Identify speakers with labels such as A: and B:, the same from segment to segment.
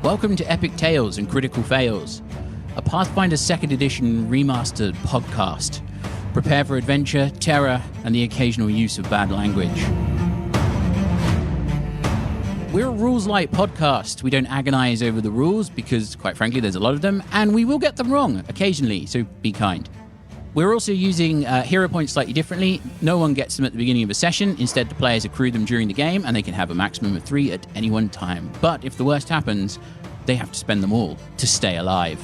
A: Welcome to Epic Tales and Critical Fails, a Pathfinder 2nd Edition Remastered podcast. Prepare for adventure, terror, and the occasional use of bad language. We're a rules-light podcast. We don't agonize over the rules because, quite frankly, there's a lot of them, and we will get them wrong occasionally, so be kind. We're also using hero points slightly differently. No one gets them at the beginning of a session. Instead, the players accrue them during the game, and they can have a maximum of 3 at any one time. But if the worst happens, they have to spend them all to stay alive.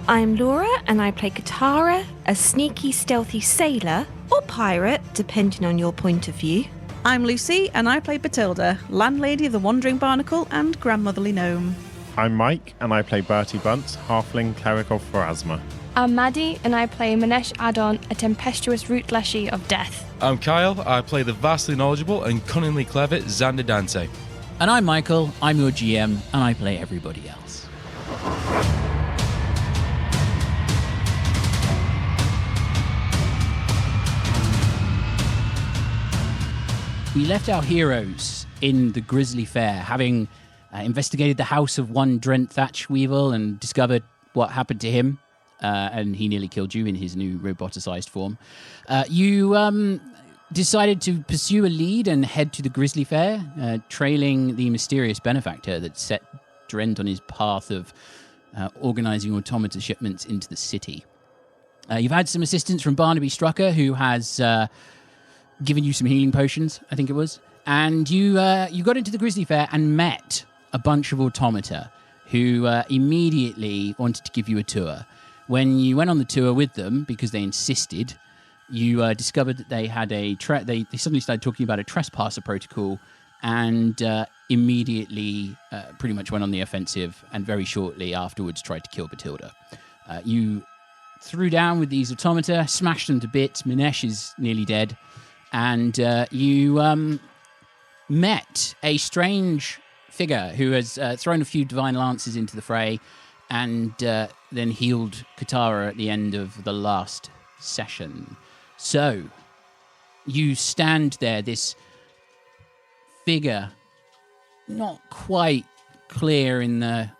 B: I'm Laura, and I play Katarra, a sneaky, stealthy sailor, or pirate, depending on your point of view.
C: I'm Lucy, and I play Bethilde, landlady of the Wandering Barnacle and grandmotherly gnome.
D: I'm Mike, and I play Bertie Bunce, halfling cleric of Pharasma.
E: I'm Maddy, and I play Minesh Adon, a tempestuous root leshy of death.
F: I'm Kyle, I play the vastly knowledgeable and cunningly clever Xander Dante.
A: And I'm Michael, I'm your GM, and I play everybody else. We left our heroes in the Grislyfair, having investigated the house of one Drent Thatchweevil and discovered what happened to him, and he nearly killed you in his new roboticized form. You decided to pursue a lead and head to the Grislyfair, trailing the mysterious benefactor that set Drent on his path of organizing automata shipments into the city. You've had some assistance from Barnaby Strucker, who has given you some healing potions, I think it was. And you got into the Grislyfair and met a bunch of automata who immediately wanted to give you a tour. When you went on the tour with them, because they insisted, you discovered that they had they suddenly started talking about a trespasser protocol and immediately pretty much went on the offensive and very shortly afterwards tried to kill Bethilde. You threw down with these automata, smashed them to bits. Minesh is nearly dead. And you met a strange figure who has thrown a few divine lances into the fray and then healed Katarra at the end of the last session. So, you stand there, this figure, not quite clear in the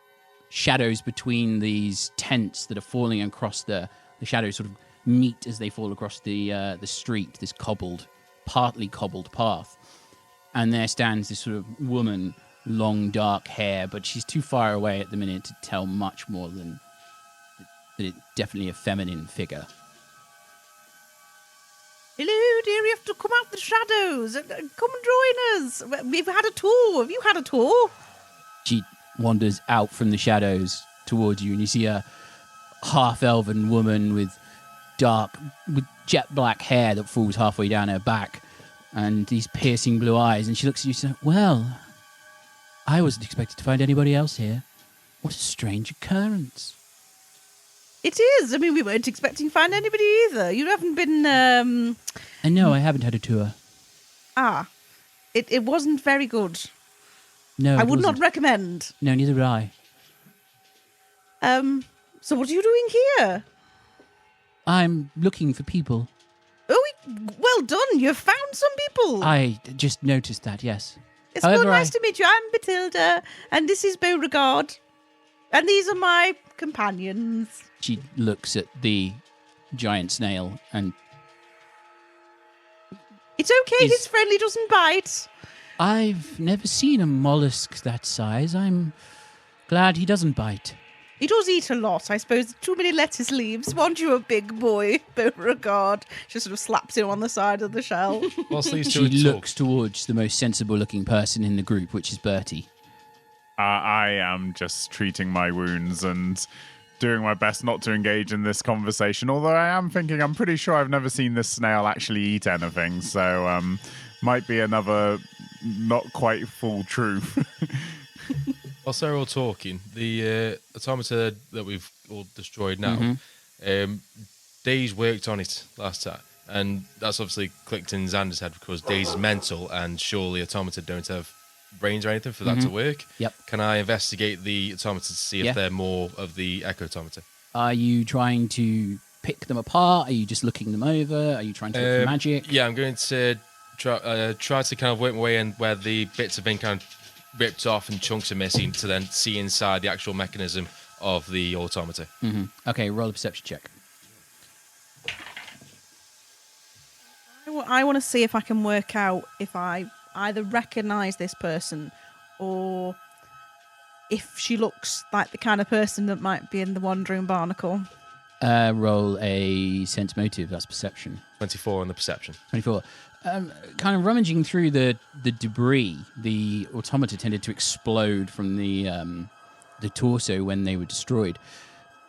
A: shadows between these tents that are falling across the shadows sort of meet as they fall across the street, this partly cobbled path. And there stands this sort of woman, long dark hair, but she's too far away at the minute to tell much more than that it's definitely a feminine figure.
C: Hello, dear, you have to come out the shadows. Come and join us. We've had a tour. Have you had a tour?
A: She wanders out from the shadows towards you, and you see a half-elven woman with jet black hair that falls halfway down her back and these piercing blue eyes, and she looks at you and says, "Well, I wasn't expected to find anybody else here. What a strange occurrence."
C: It is. I mean, we weren't expecting to find anybody either. You haven't been...
A: And no, I haven't had a tour.
C: It wasn't very good.
A: No,
C: I would not recommend.
A: No, neither would I.
C: So what are you doing here?
A: I'm looking for people.
C: Oh, well done. You've found some people.
A: I just noticed that, yes.
C: It's well nice to meet you. I'm Bethilde, and this is Beauregard. And these are my companions.
A: She looks at the giant snail and...
C: It's okay, he's friendly, doesn't bite.
A: I've never seen a mollusk that size. I'm glad he doesn't bite.
C: He does eat a lot, I suppose. Too many lettuce leaves. Want you a big boy, Beauregard. She sort of slaps him on the side of the shell.
A: She looks towards the most sensible-looking person in the group, which is Bertie.
D: I am just treating my wounds and doing my best not to engage in this conversation, although I am thinking I'm pretty sure I've never seen this snail actually eat anything, so might be another not quite full truth.
F: Whilst they're all talking, the automata that we've all destroyed now, Daze worked on it last time, and that's obviously clicked in Xander's head because Daze is mental, and surely automata don't have brains or anything for that to work.
A: Yep.
F: Can I investigate the automata to see if they're more of the echo automata?
A: Are you trying to pick them apart? Are you just looking them over? Are you trying to look for magic?
F: Yeah, I'm going to try to kind of work my way in where the bits have been kind of ripped off and chunks are missing to then see inside the actual mechanism of the automata.
A: Mm-hmm. Okay, roll a perception check.
C: I want to see if I can work out if I either recognise this person or if she looks like the kind of person that might be in the Wandering Barnacle.
A: Roll a sense motive. That's perception.
F: 24 on the perception.
A: 24. Kind of rummaging through the debris, the automata tended to explode from the torso when they were destroyed.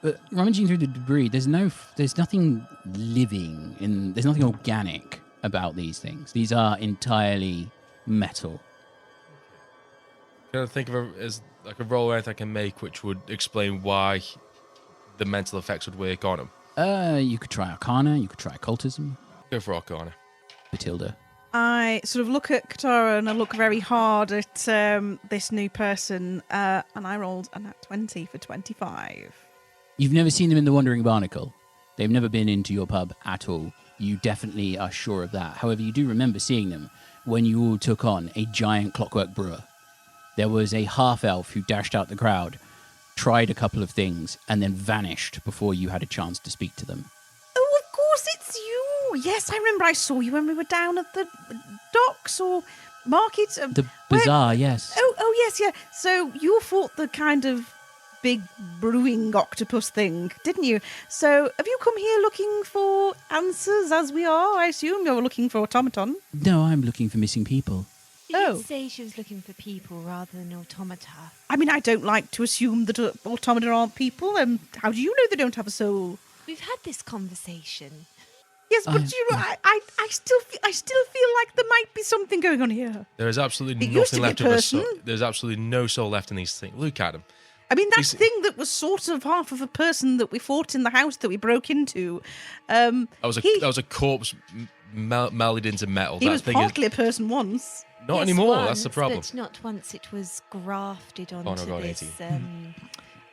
A: But rummaging through the debris, there's nothing living there's nothing organic about these things. These are entirely metal.
F: Can I think of it as like a roll I can make which would explain why the mental effects would work on them?
A: You could try Arcana. You could try Occultism.
F: Go for Arcana.
A: Bethilde.
C: I sort of look at Katarra and I look very hard at this new person, and I rolled a nat 20 for 25.
A: You've never seen them in the Wandering Barnacle. They've never been into your pub at all. You definitely are sure of that. However, you do remember seeing them when you all took on a giant clockwork brewer. There was a half-elf who dashed out the crowd, tried a couple of things, and then vanished before you had a chance to speak to them.
C: Oh, of course it's you. Yes, I remember I saw you when we were down at the docks or market.
A: The bazaar, yes.
C: Oh, yes, yeah. So you fought the kind of big brewing octopus thing, didn't you? So have you come here looking for answers as we are? I assume you're looking for automaton.
A: No, I'm looking for missing people.
B: She
C: Oh.
B: did say she was looking for people rather than automata.
C: I mean, I don't like to assume that automata aren't people. How do you know they don't have a soul?
B: We've had this conversation.
C: Yes, but I still feel like there might be something going on here.
F: There is absolutely
C: It used to
F: nothing
C: be
F: left
C: a
F: of a soul.
C: person.
F: There's absolutely no soul left in these things. Look at them.
C: I mean, that
F: Is-
C: thing that was sort of half of a person that we fought in the house that we broke into.
F: That was a corpse melded into metal.
C: He
F: That
C: was
F: thing
C: partly a person once.
F: not
B: Yes,
F: anymore.
B: once,
F: That's the problem.
B: But not once. It was grafted onto
F: God,
B: this
F: 18.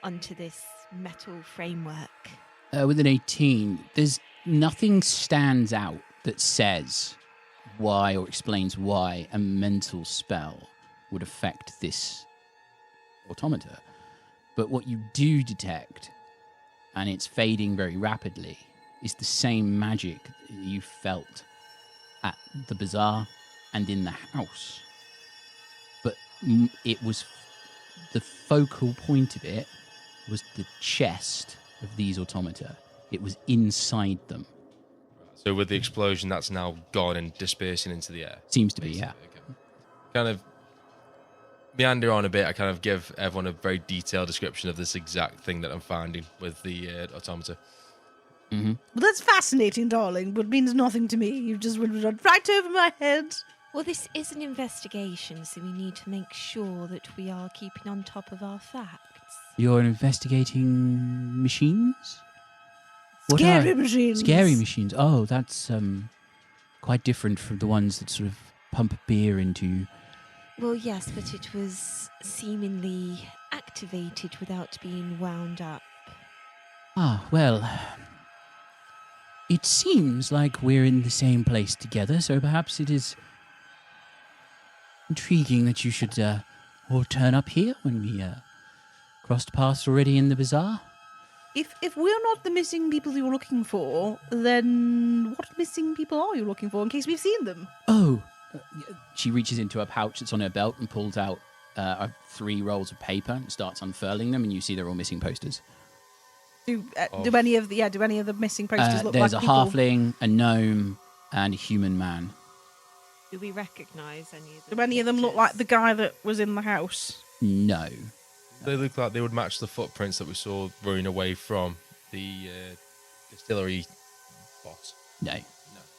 B: onto this metal framework.
A: With an 18, there's nothing stands out that says why or explains why a mental spell would affect this automata. But what you do detect, and it's fading very rapidly, is the same magic that you felt at the bazaar and in the house. But it was the focal point of it was the chest of these automata. It was inside them.
F: So with the explosion, that's now gone and dispersing into the air.
A: Seems to be, yeah.
F: Okay. Kind of meander on a bit. I kind of give everyone a very detailed description of this exact thing that I'm finding with the automata.
A: Mm-hmm.
C: Well, that's fascinating, darling, but means nothing to me. You just went right over my head.
B: Well, this is an investigation, so we need to make sure that we are keeping on top of our facts.
A: You're investigating machines? What
C: Scary
A: are-
C: machines.
A: Scary machines. Oh, that's quite different from the ones that sort of pump beer into.
B: Well, yes, but it was seemingly activated without being wound up.
A: Ah, well. It seems like we're in the same place together, so perhaps it is intriguing that you should all turn up here when we crossed paths already in the bazaar.
C: If we're not the missing people you're looking for, then what missing people are you looking for in case we've seen them?
A: Oh, she reaches into a pouch that's on her belt and pulls out 3 rolls of paper and starts unfurling them, and you see they're all missing posters.
C: Do any of the missing posters look
A: There's
C: like
A: a
C: people?
A: halfling, a gnome, and a human man.
B: Do we recognise any of them?
C: Do any of them look like the guy that was in the house?
A: No.
F: They look like they would match the footprints that we saw running away from the distillery boss.
A: No.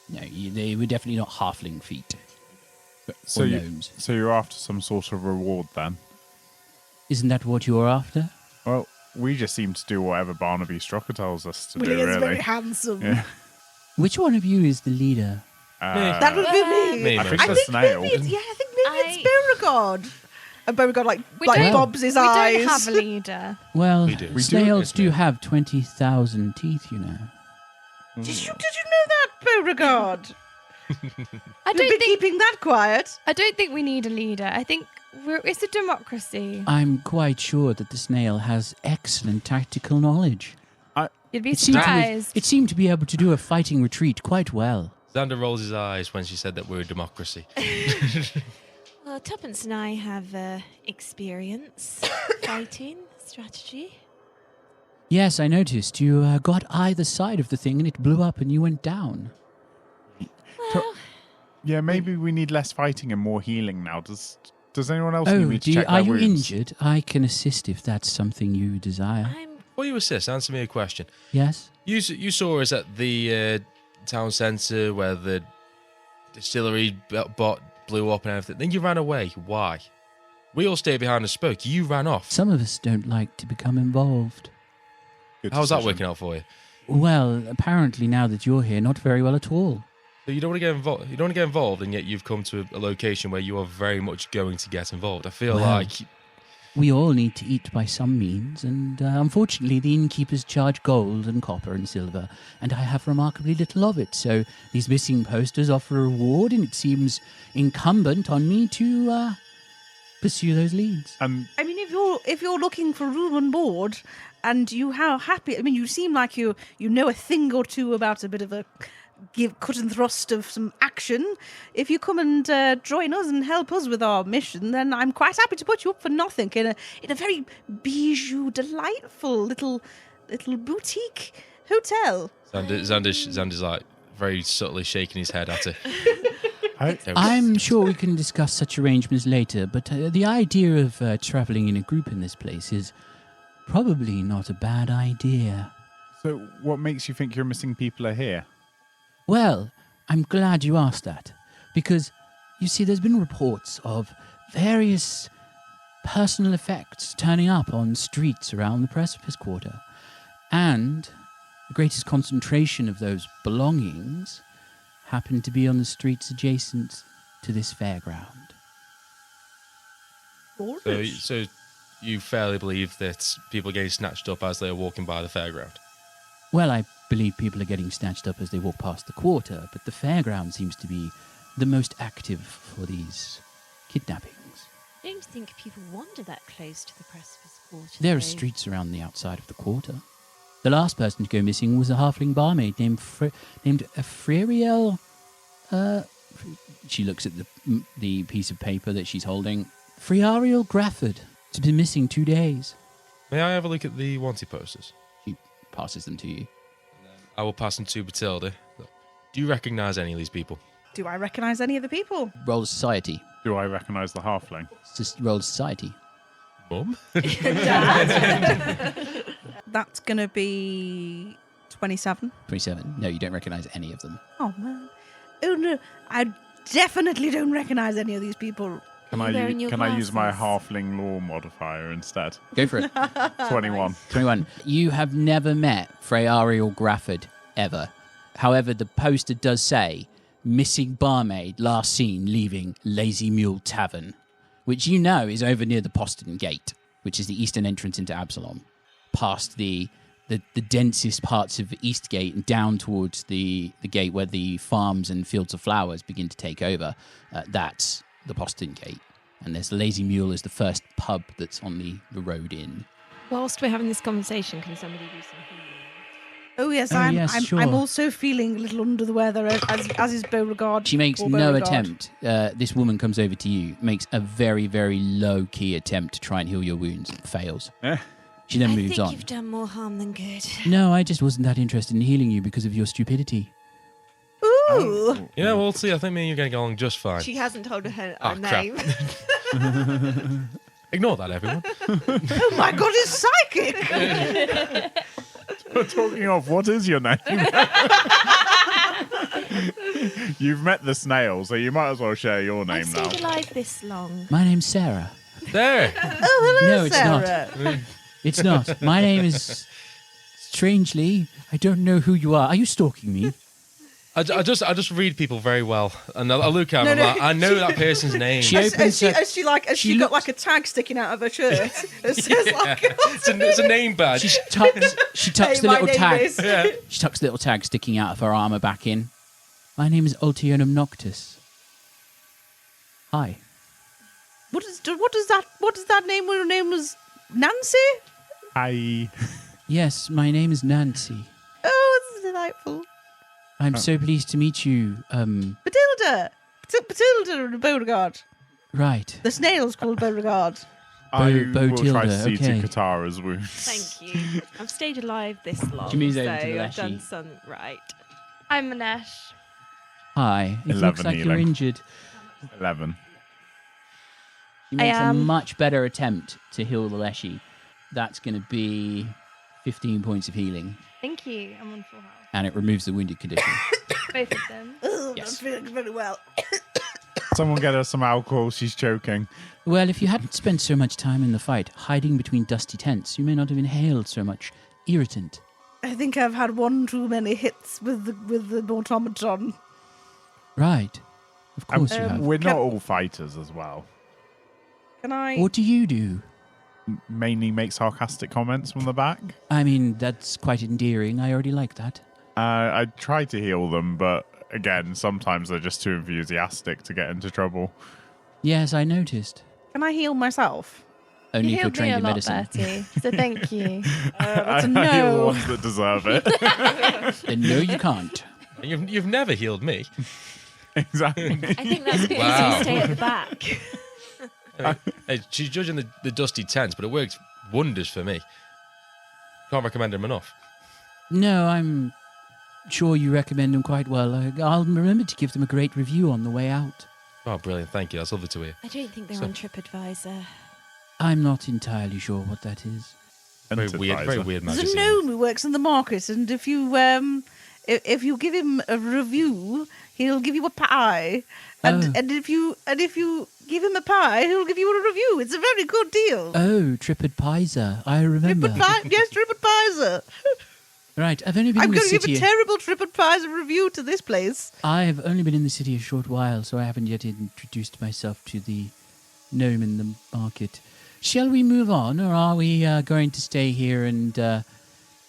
A: They were definitely not halfling feet.
D: So
A: or
D: you,
A: gnomes.
D: so you're after some sort of reward then?
A: Isn't that what you're after?
D: Well, we just seem to do whatever Barnaby Strocker tells us to
C: Well, he
D: do,
C: is
D: really.
C: very handsome.
D: Yeah.
A: Which one of you is the leader?
C: That would be me.
F: Me,
D: I
F: no.
D: think
C: I
D: the
C: think
D: snail.
C: maybe it's Beauregard. And Beauregard
E: We
C: like
E: don't-
C: bobs his
E: We
C: eyes.
E: don't have a leader.
A: Well,
F: We do. We do,
A: snails
F: isn't
A: do
F: it?
A: have 20,000 teeth, you know.
C: Did you know that, Beauregard?
E: I
C: You've been
E: don't think
C: keeping that quiet.
E: we need a leader. I think it's a democracy.
A: I'm quite sure that the snail has excellent tactical knowledge.
E: You'd be
A: It seemed,
E: surprised.
A: it seemed to be able to do a fighting retreat quite well.
F: Xander rolls his eyes when she said that we're a democracy.
B: Well, Tuppence and I have experience fighting strategy.
A: Yes, I noticed. You got either side of the thing and it blew up and you went down.
B: Well,
D: Yeah, maybe we need less fighting and more healing now. Does anyone else need me to check
A: are
D: their
A: you
D: wounds?
A: injured? I can assist if that's something you desire.
F: Before you assist, answer me a question.
A: Yes?
F: You saw us at the town centre where the distillery bot blew up and everything. Then you ran away. Why? We all stayed behind and spoke. You ran off.
A: Some of us don't like to become involved.
D: Good
F: How's that
D: decision.
F: working out for you?
A: Well, apparently now that you're here, not very well at all.
F: So you don't want to get involved. You don't want to get involved, and yet you've come to a location where you are very much going to get involved. I feel
A: Well,
F: like
A: We all need to eat by some means, and unfortunately the innkeepers charge gold and copper and silver, and I have remarkably little of it, so these missing posters offer a reward, and it seems incumbent on me to pursue those leads.
C: I mean, if you're looking for room and board, and you how happy. I mean, you seem like you know a thing or two about a bit of a cut and thrust of some action. If you come and join us and help us with our mission, then I'm quite happy to put you up for nothing in a very bijou, delightful little boutique hotel.
F: Xander's like very subtly shaking his head at her.
A: I'm sure we can discuss such arrangements later, but the idea of travelling in a group in this place is probably not a bad idea.
D: So what makes you think your missing people are here?
A: Well, I'm glad you asked that, because, you see, there's been reports of various personal effects turning up on streets around the Precipice Quarter, and the greatest concentration of those belongings happened to be on the streets adjacent to this fairground.
F: So you fairly believe that people are getting snatched up as they're walking by the fairground?
A: Well, I believe people are getting snatched up as they walk past the quarter, but the fairground seems to be the most active for these kidnappings.
B: I don't think people wander that close to the Precipice Quarter.
A: There are
B: though.
A: streets around the outside of the quarter. The last person to go missing was a halfling barmaid named Freriel. She looks at the piece of paper that she's holding. Friariel Grafford. She's been missing 2 days.
F: May I have a look at the wanted posters?
A: She passes them to you.
F: I will pass them to Bethilde. Do you recognise any of these people?
C: Do I recognise any of the people?
A: Roll society.
D: Do I recognise the halfling?
A: Just roll society.
F: Mum?
C: That's going to be 27.
A: 27. No, you don't recognise any of them.
C: Oh, man. Oh, no. I definitely don't recognise any of these people.
D: Can
B: Are you wearing your
D: I use my
B: glasses?
D: halfling law modifier instead?
A: Go for it.
D: 21.
A: 21. You have never met Freyariel Grafford, ever. However, the poster does say, missing barmaid last seen leaving Lazy Mule Tavern, which you know is over near the Postern Gate, which is the eastern entrance into Absalom, past the densest parts of Eastgate and down towards the gate where the farms and fields of flowers begin to take over. That's the Postern Gate. And there's the Lazy Mule as the first pub that's on the road in.
B: Whilst we're having this conversation, can somebody do some healing?
C: Oh, yes,
A: Oh,
C: I'm
A: yes,
C: also feeling a little under the weather, as is Beauregard.
A: She makes
C: or
A: no
C: Beauregard.
A: attempt. This woman comes over to you, makes a very, very low-key attempt to try and heal your wounds. Fails. She then
B: I
A: moves
B: think
A: on.
B: you've done more harm than good.
A: No, I just wasn't that interested in healing you because of your stupidity.
C: Ooh.
F: Yeah, we'll see. I think me and you are going to get along just fine.
B: She hasn't told her
F: Oh, crap.
B: name.
F: Ignore that, everyone.
C: Oh, my God, it's psychic.
D: Talking of, what is your name? You've met the snail, so you might as well share your
B: I've
D: name now.
B: stayed alive this long.
A: My name's Sarah.
F: There.
C: Oh, hello,
A: No, it's not.
C: Sarah.
A: It's not. My name is... Strangely, I don't know who you are. Are you stalking me?
F: I just read people very well, and I look at them.
C: No,
F: I'm like, I know that person's name.
A: She
C: Has
A: opens her...
C: she got like a tag sticking out of her shirt? It says like,
F: it's a name badge.
A: She tucks
C: Hey,
A: the
C: my
A: little
C: name
A: tag.
C: is-
F: Yeah.
A: She tucks the little tag sticking out of her armour back in. My name is Ultionum Noctis. Hi.
C: What does that name? Your name was Nancy?
D: Hi.
A: Yes, my name is Nancy.
C: Oh, it's delightful.
A: I'm so pleased to meet you.
C: Bethilde and Beauregard.
A: Right.
C: The snail's called Beauregard.
D: I will
A: Bethilde,
D: try to see
A: okay.
D: to Katarra's wounds.
B: Thank you. I've stayed alive this long,
A: She moves
B: so
A: over to the
B: I've done
A: Leshy.
B: something right.
E: I'm Minesh.
A: Hi. It
D: 11
A: looks like you're
D: healing.
A: injured.
D: 11.
A: She makes a
E: am.
A: much better attempt to heal the Leshy. That's going to be 15 points of healing,
E: Thank you. I'm on full health.
A: and it removes the wounded condition.
E: Both of them.
C: Oh,
A: Yes.
C: I'm feeling very well.
D: Someone get her some alcohol. She's choking.
A: Well, if you hadn't spent so much time in the fight, hiding between dusty tents, you may not have inhaled so much irritant.
C: I think I've had one too many hits with the automaton.
A: Right. Of course you have.
D: We're not all fighters as well.
C: Can I?
A: What do you do?
D: Mainly make sarcastic comments from the back.
A: I mean, that's quite endearing. I already like that.
D: I try to heal them, but again, sometimes they're just too enthusiastic to get into trouble.
A: Yes, I noticed.
C: Can I heal myself?
A: Only
E: You
A: if you're
E: healed me
A: trained
E: a
A: in
E: lot,
A: medicine.
E: Bertie. So thank you.
C: That's a
D: I heal the
C: no.
D: ones that deserve it.
A: Then no, you can't.
F: You've never healed me.
D: Exactly.
B: I think that's because
F: Wow.
B: you stay at the back.
F: Hey, she's judging the dusty tents, but it worked wonders for me. Can't recommend them enough.
A: No, I'm sure you recommend them quite well. I'll remember to give them a great review on the way out.
F: Oh, brilliant. Thank you. That's lovely to hear.
B: I don't think they're
F: So-
B: on TripAdvisor.
A: I'm not entirely sure what that is.
F: Very weird
C: There's
F: magazine.
C: a gnome who works in the market, and if you give him a review, he'll give you a pie. And
A: Oh.
C: and if you give him a pie, he'll give you a review. It's a very good deal.
A: Oh, TripAdvisor. I remember.
C: Yes, TripAdvisor.
A: Right, I've only been
C: I'm
A: in the
C: going to give
A: city.
C: a terrible TripAdvisor review to this place.
A: I've only been in the city a short while, so I haven't yet introduced myself to the gnome in the market. Shall we move on, or are we going to stay here and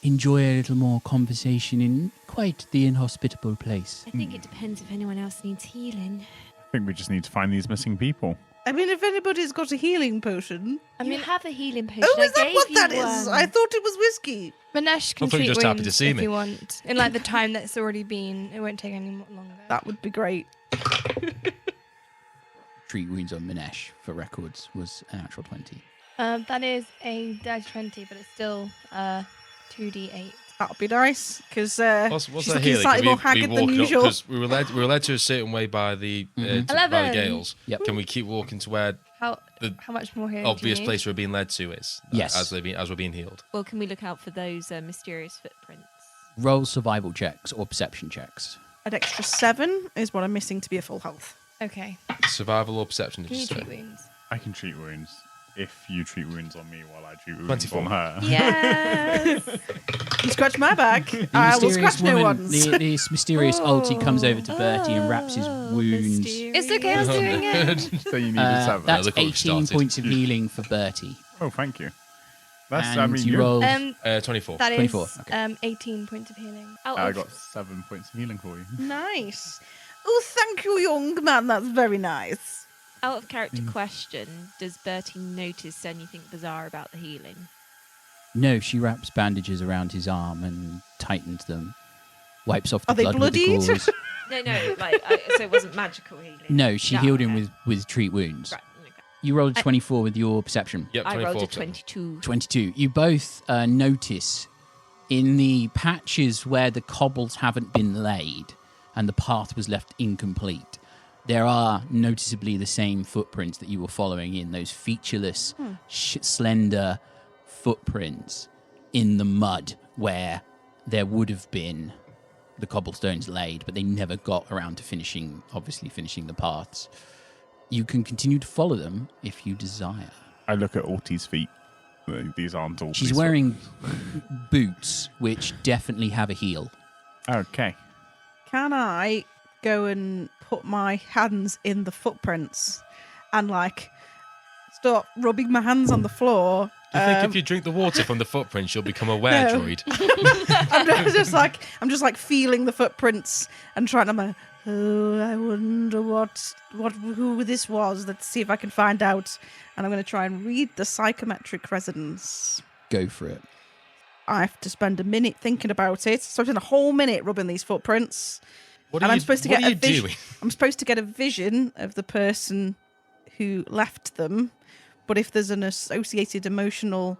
A: enjoy a little more conversation in quite the inhospitable place?
B: I think it depends if anyone else needs healing.
D: I think we just need to find these missing people.
C: I mean, if anybody's got a healing potion.
B: You have a healing potion.
C: Oh, is
B: I
C: that
B: gave
C: what
B: you
C: that is?
B: one.
C: I thought it was whiskey.
E: Minesh can
F: Hopefully
E: treat
F: you're just happy
E: wounds
F: to see
E: if
F: me.
E: you want. In like the time that's already been. It won't take any longer.
C: That would be great.
A: Treat wounds on Minesh, for records, was an actual 20.
E: That is a dirty 20, but it's still 2d8.
C: That would be nice, because
F: What's
C: she's
F: that
C: looking
F: healing?
C: slightly more haggard than usual.
F: Because we were led to a certain way by the by the
E: 11.
F: Gales.
A: Yep.
F: Can we keep walking to where
E: How
F: the
E: much more here?
F: obvious
E: do you
F: place we're being led to is?
A: Yes.
F: As we're being healed.
B: Well, can we look out for those mysterious footprints?
A: Roll survival checks or perception checks.
C: An extra 7 is what I'm missing to be a full health.
E: need? Okay.
F: Survival or perception? Did
E: Can
F: you
E: you
F: say?
E: treat wounds?
D: I can treat wounds if you treat wounds on me while I treat wounds
F: 24.
D: on her.
E: Yes.
C: You scratch my back,
A: The
C: I will
A: mysterious
C: scratch no
A: woman,
C: one's.
A: this mysterious ulti comes over to Bertie and wraps his wounds.
E: It's okay. I was doing it.
D: So you need a 7.
A: That's
F: look what we've
A: 18
F: started.
A: points of healing for Bertie.
D: Oh, thank you. That's,
A: And
D: I mean,
A: you
D: you
A: rolled
F: 24.
E: That is
A: 24, okay.
E: 18 points of healing.
B: Out
D: I
B: of,
D: got 7 points of healing for you.
C: Nice. Oh, thank you, young man. That's very nice.
B: out of character question, does Bertie notice anything bizarre about the healing?
A: No, she wraps bandages around his arm and tightens them. Wipes off the
C: Are they
A: blood with the
C: bloodied?
A: gauze.
B: No, like, so it wasn't magical healing?
A: No, she
B: No,
A: healed him
B: okay.
A: with treat wounds.
B: Right, okay.
A: You rolled a 24 with your perception.
F: Yep,
B: I
F: 24.
B: rolled a 22.
A: 22. You both notice in the patches where the cobbles haven't been laid and the path was left incomplete, there are noticeably the same footprints that you were following in, those featureless, slender footprints in the mud where there would have been the cobblestones laid, but they never got around to finishing the paths. You can continue to follow them if you desire.
D: I look at Orti's feet. These aren't Orti's
A: She's wearing boots, which definitely have a heel.
D: Okay.
C: Can I go and put my hands in the footprints and, like, start rubbing my hands on the floor
F: Do you think if you drink the water from the footprints, you'll become a were-droid?
C: I'm just like feeling the footprints and trying to. I wonder who this was. Let's see if I can find out. And I'm going to try and read the psychometric resonance.
A: Go for it.
C: I have to spend a minute thinking about it. So I spent a whole minute rubbing these footprints. I'm supposed to get a vision. I'm supposed to get a vision of the person who left them. But if there's an associated emotional,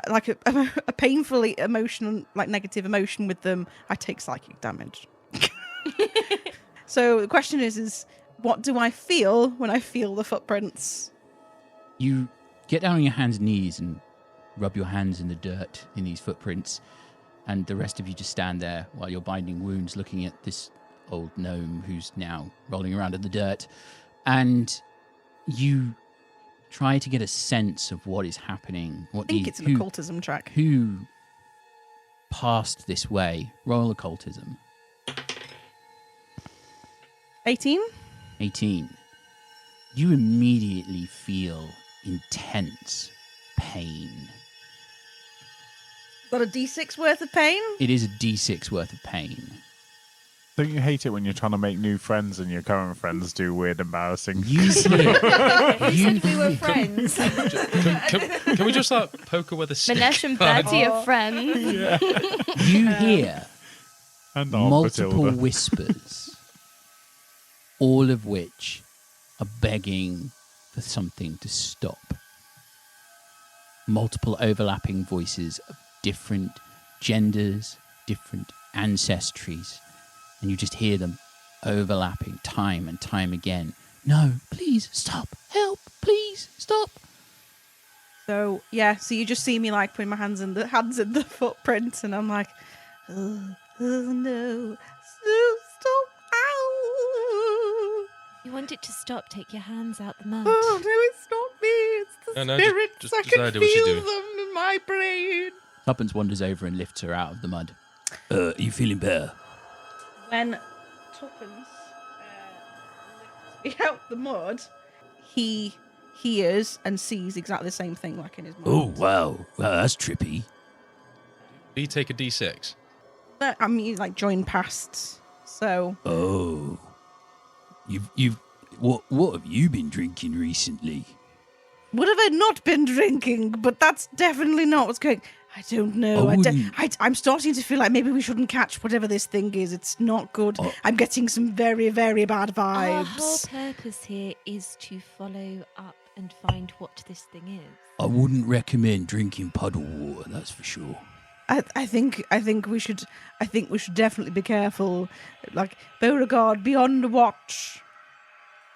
C: like a painfully emotional, like negative emotion with them, I take psychic damage. So the question is what do I feel when I feel the footprints?
A: You get down on your hands and knees and rub your hands in the dirt in these footprints, and the rest of you just stand there while you're binding wounds, looking at this old gnome who's now rolling around in the dirt, and you try to get a sense of what is happening.
C: I think it's an occultism track.
A: Who passed this way? Roll occultism.
C: 18.
A: You immediately feel intense pain.
C: Got a D6 worth of pain?
A: It is a D6 worth of pain.
D: Don't you hate it when you're trying to make new friends and your current friends do weird, embarrassing
A: You
B: Said we were friends.
F: Can we just like poke her with a stick?
E: Minesh and Bertie are friends.
A: You hear
D: and
A: multiple
D: Bethilde.
A: whispers, all of which are begging for something to stop. Multiple overlapping voices of different genders, different ancestries, and you just hear them overlapping time and time again. No, please stop. Help, please stop.
C: So you just see me like putting my hands in the footprint, and I'm like, oh no, stop! Ow!
B: You want it to stop? Take your hands out the mud.
C: Oh no, it's not me. It's the
F: No,
C: spirits.
F: just
C: I can
F: idea what she's
C: feel
F: doing.
C: them in my brain.
A: Tuppence wanders over and lifts her out of the mud. Are you feeling better?
C: When Tuppence lifts me out the mud, he hears and sees exactly the same thing like in his mind.
A: Oh, wow. Wow, that's trippy.
F: Do you take a D6?
C: But I mean, like joined past, so
A: Oh. What have you been drinking recently?
C: would have I not been drinking? But that's definitely not what's going. I don't know. I'm starting to feel like maybe we shouldn't catch whatever this thing is. It's not good. I'm getting some very, very bad vibes.
B: Our whole purpose here is to follow up and find what this thing is.
A: I wouldn't recommend drinking puddle water, that's for sure.
C: I think we should definitely be careful. Like Beauregard, be on the watch.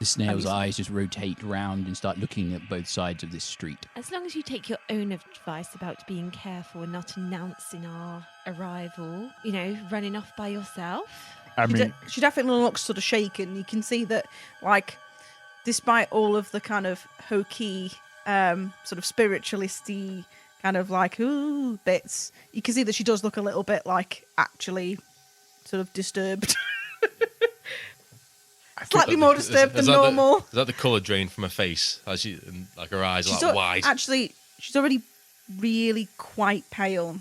A: The snail's eyes just rotate round and start looking at both sides of this street.
B: As long as you take your own advice about being careful and not announcing our arrival, running off by yourself.
D: I mean,
C: She definitely looks sort of shaken. You can see that, like, despite all of the kind of hokey, sort of spiritualisty kind of like ooh bits, you can see that she does look a little bit like actually sort of disturbed. Slightly more disturbed than normal.
F: Is that the colour drain from her face? Like her eyes are like wide.
C: Actually, she's already really quite pale.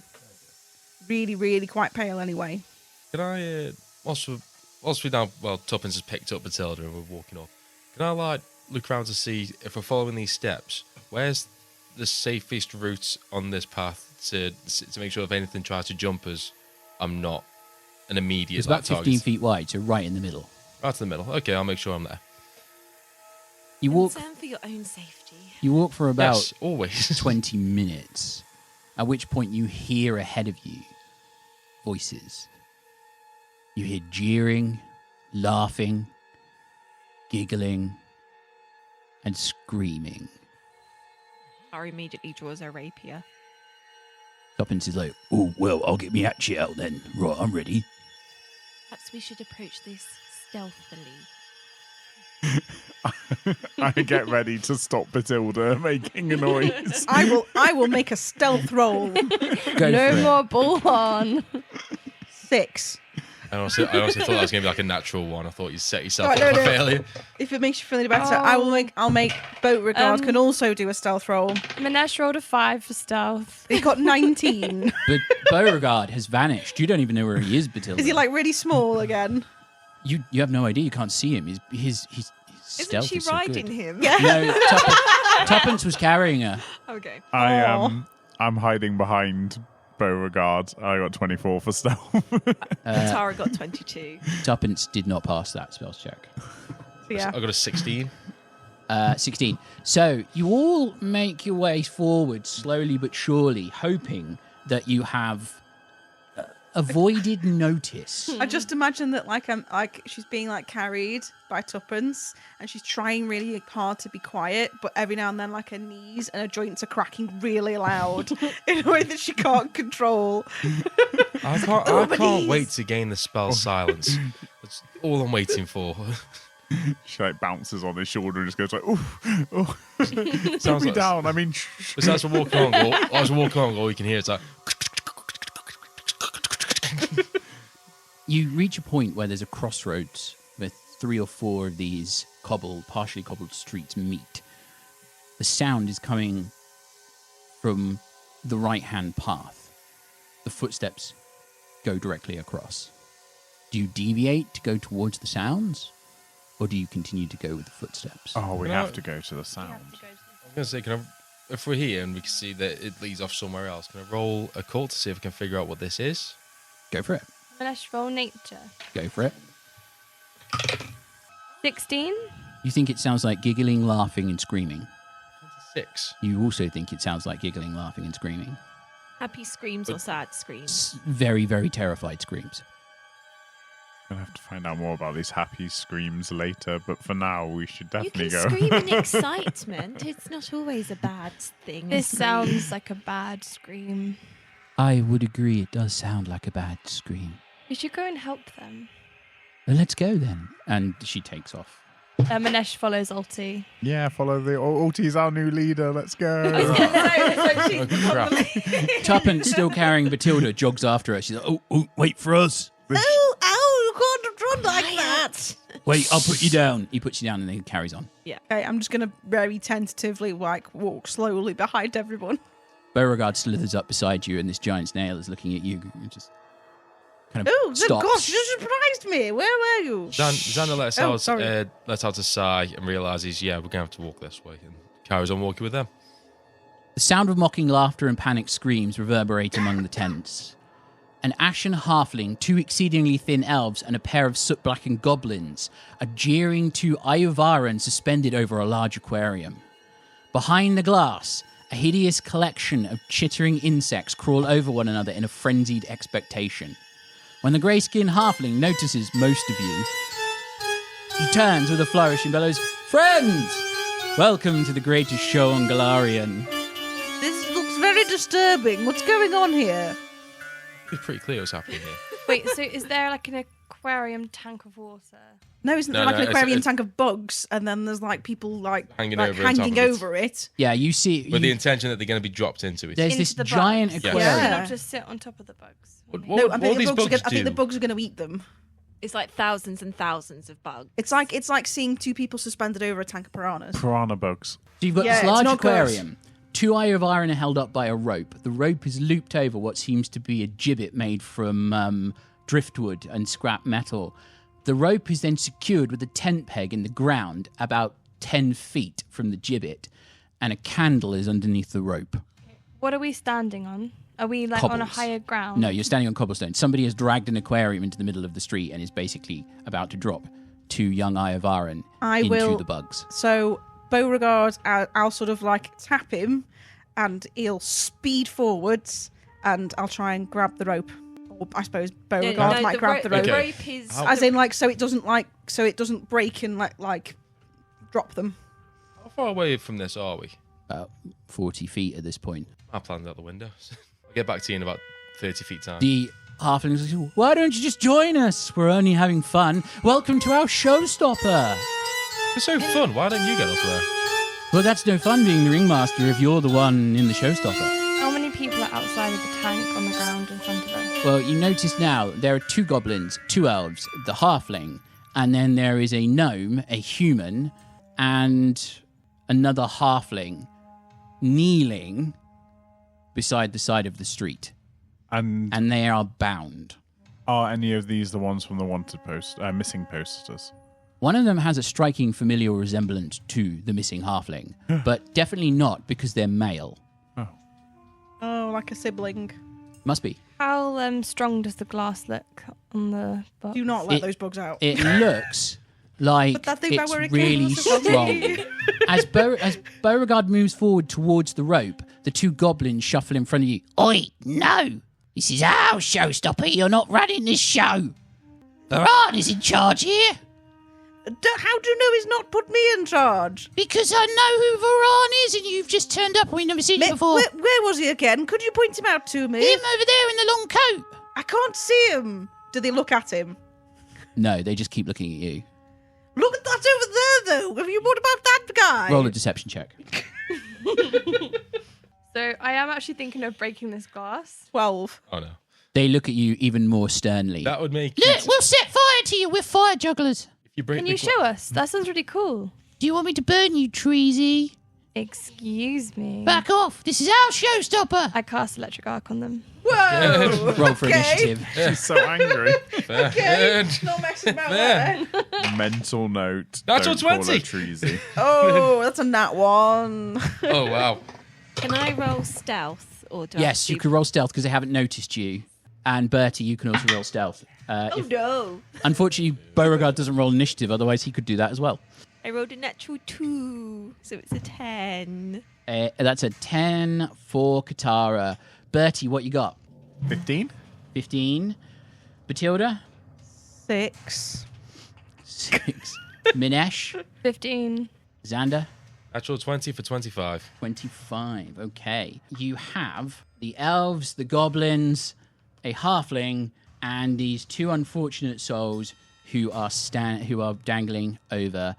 C: Really, really quite pale anyway.
F: Can I, whilst we now, Tuppence has picked up Bethilde and we're walking up, can I look around to see if we're following these steps, where's the safest route on this path to make sure if anything tries to jump us, I'm not an immediate
A: It's about 15
F: target.
A: feet wide, so right in the middle.
F: Right in the middle. Okay, I'll make sure I'm there.
A: You walk
B: Concern for your own safety.
A: for about
F: Yes, always.
A: 20 minutes, at which point you hear ahead of you voices. You hear jeering, laughing, giggling, and screaming.
B: Tara immediately draws her rapier.
A: Tuppence is like, oh, well, I'll get me hatchet out then. Right, I'm ready.
B: Perhaps we should approach this stealthily.
D: I get ready to stop Bethilde making a noise.
C: I will make a stealth roll.
A: Go
E: No
A: for it.
E: more bullhorn.
C: 6.
F: I honestly thought that was going to be like a natural one. I thought you'd set yourself
C: Right,
F: up
C: no,
F: for
C: no.
F: failure.
C: If it makes you feel any better, I'll make Beauregard can also do a stealth roll.
E: Minesh rolled a 5 for stealth.
C: He got 19.
A: But Beauregard has vanished. You don't even know where he is, Bethilde.
C: Is he like really small again?
A: You have no idea. You can't see him. His
B: Isn't
A: stealth
B: she
A: is so
B: riding
A: good.
B: him?
A: No, Tuppence was carrying her.
B: Okay.
D: I'm hiding behind Beauregard. I got 24 for stealth.
B: Katarra got 22.
A: Tuppence did not pass that spell check.
C: Yeah.
F: I got a 16.
A: 16. So you all make your way forward slowly but surely, hoping that you have avoided notice.
C: I just imagine that she's being like carried by Tuppence and she's trying really hard to be quiet, but every now and then like her knees and her joints are cracking really loud in a way that she can't control.
F: I can't wait to gain the spell silence. That's all I'm waiting for.
D: She like bounces on his shoulder and just goes like, "Oh,
F: Sounds
D: put me
F: like-
D: down." I mean,
F: But as we're walking along, all you can hear is like.
A: You reach a point where there's a crossroads where 3 or 4 of these partially cobbled streets meet. The sound is coming from the right-hand path. The footsteps go directly across. Do you deviate to go towards the sounds, or do you continue to go with the footsteps?
D: oh, we
F: No.
D: have to go to the sound.
F: I was going to say, if we're here and we can see that it leads off somewhere else, can I roll a cult to see if I can figure out what this is?
A: Go for it.
E: Minesh, roll nature.
A: Go for it.
E: 16.
A: You think it sounds like giggling, laughing, and screaming.
F: 6.
A: You also think it sounds like giggling, laughing, and screaming.
B: Happy screams or sad screams?
A: Very, very terrified screams.
D: Gonna have to find out more about these happy screams later, but for now we should
B: You
D: definitely
B: can
D: go.
B: scream in excitement. It's not always a bad thing.
E: This sounds like a bad scream.
A: I would agree it does sound like a bad scream.
E: We should go and help them.
A: Well, let's go then. And she takes off.
E: Minesh follows Ulti.
D: Yeah, follow the Ulti's our new leader. Let's go.
F: Crap.
A: Tuppence, still carrying Bethilde, jogs after her. She's like, oh, wait for us.
C: You can't run like that.
A: Wait, I'll put you down. He puts you down and then he carries on.
C: Okay, I'm just gonna very tentatively walk slowly behind everyone.
A: Beauregard slithers up beside you and this giant snail is looking at you. It just kind of
C: Oh, good
A: stops.
C: gosh, you surprised me. Where were you?
F: Xander lets
C: Oh,
F: out,
C: sorry.
F: lets out a sigh and realises, we're going to have to walk this way. And carries on walking with them.
A: The sound of mocking laughter and panicked screams reverberate among the tents. An ashen halfling, 2 exceedingly thin elves, and a pair of soot-blackened goblins are jeering 2 Iovaran suspended over a large aquarium. Behind the glass, a hideous collection of chittering insects crawl over one another in a frenzied expectation. When the grey-skinned halfling notices most of you, he turns with a flourish and bellows, "Friends! Welcome to the greatest show on Golarion."
C: This looks very disturbing. What's going on here?
F: It's pretty clear what's happening here.
E: Wait, so is there like an aquarium tank of water?
C: No, isn't there
F: No,
C: like
F: no,
C: an aquarium
F: it's-
C: tank of bugs, and then there's like people
F: Hanging over on top
C: hanging
F: of it.
C: over it?
A: Yeah, you see...
F: With the
A: you-
F: intention that they're going to be dropped into it.
A: There's
E: Into
A: this
E: the
A: giant
E: bugs.
A: aquarium.
C: Yeah.
E: Not just sit on top of the bugs.
F: What
C: No,
F: would
C: I
F: all
C: think,
F: these
C: the bugs
F: bugs
C: I think the
F: do?
C: bugs are going to eat them.
B: It's like thousands and thousands of bugs.
C: It's like seeing 2 people suspended over a tank of piranhas.
D: Piranha bugs.
A: So you've got
C: Yeah,
A: this
C: it's
A: large
C: not gross.
A: aquarium. 2 Iovaran are held up by a rope. The rope is looped over what seems to be a gibbet made from driftwood and scrap metal. The rope is then secured with a tent peg in the ground about 10 feet from the gibbet, and a candle is underneath the rope.
E: What are we standing on? Are we like on a
A: Cobbles.
E: higher ground?
A: No, you're standing on cobblestone. Somebody has dragged an aquarium into the middle of the street and is basically about to drop 2 young Iovaran into the bugs.
C: So Beauregard, I'll sort of like tap him, and he'll speed forwards, and I'll try and grab the rope. Or I suppose Beauregard might grab the rope,
B: The
F: Okay.
B: rope is...
C: as in like so it doesn't break and like drop them.
F: How far away from this are we?
A: About 40 feet at this point.
F: My plan's out the window. I'll get back to you in about 30 feet time.
A: The halflings say, "Why don't you just join us? We're only having fun. Welcome to our showstopper."
F: It's so fun. Why don't you get up there?
A: Well, that's no fun being the ringmaster if you're the one in the showstopper.
E: How many people are outside side of the tank on the ground in front of us?
A: Well, you notice now there are 2 goblins, 2 elves, the halfling, and then there is a gnome, a human, and another halfling kneeling beside the side of the street.
D: And
A: And they are bound.
D: are any of these the ones from the wanted missing posters?
A: One of them has a striking familial resemblance to the missing halfling, but definitely not because they're male.
C: Oh, like a sibling.
A: Must be.
E: How strong does the glass look on the box?
C: Do not let
A: It-
C: those bugs out.
A: It looks like
C: But that thing about
A: it's
C: where it
A: really
C: came was
A: strong. As Beauregard moves forward towards the rope, the 2 goblins shuffle in front of you. Oi, no! This is our showstopper. You're not running this show. Varane is in charge here.
C: How do you know he's not put me in charge?
A: Because I know who Varane is and you've just turned up and we've never seen him before.
C: Where was he again? Could you point him out to me?
A: Him over there in the long coat.
C: I can't see him. Do they look at him?
A: No, they just keep looking at you.
C: Look at that over there, though. Have you what about that guy?
A: Roll a deception check.
E: So I am actually thinking of breaking this glass.
C: 12.
F: Oh no.
A: They look at you even more sternly.
F: That would make
A: Look, we'll set fire to you. We're fire jugglers.
F: if you break
E: Can
F: the
E: you
F: gla-
E: show us? That sounds really cool.
A: Do you want me to burn you, Treasy?
E: Excuse me.
A: Back off. This is our showstopper.
E: I cast electric arc on them.
C: Whoa!
A: Roll for
C: Okay.
A: initiative.
D: She's so angry.
C: Okay. Not messing about there.
D: Mental note.
F: Natural
D: don't call
F: 20.
D: her Treasy.
C: Oh, that's a nat 1.
F: Oh wow.
B: Can I roll stealth? Or do I
A: Yes,
B: have
A: you
B: to-
A: can roll stealth because they haven't noticed you. And Bertie, you can also roll stealth.
B: Oh no!
A: Unfortunately, Beauregard doesn't roll initiative, otherwise he could do that as well.
B: I rolled a natural 2, so it's a 10.
A: That's a 10 for Katarra. Bertie, what you got?
D: 15?
A: 15. Bethilde?
C: 6.
A: 6. Minesh?
E: 15.
A: Xander?
F: Natural 20 for 25.
A: 25. Okay. You have the elves, the goblins, a halfling, and these 2 unfortunate souls who are dangling over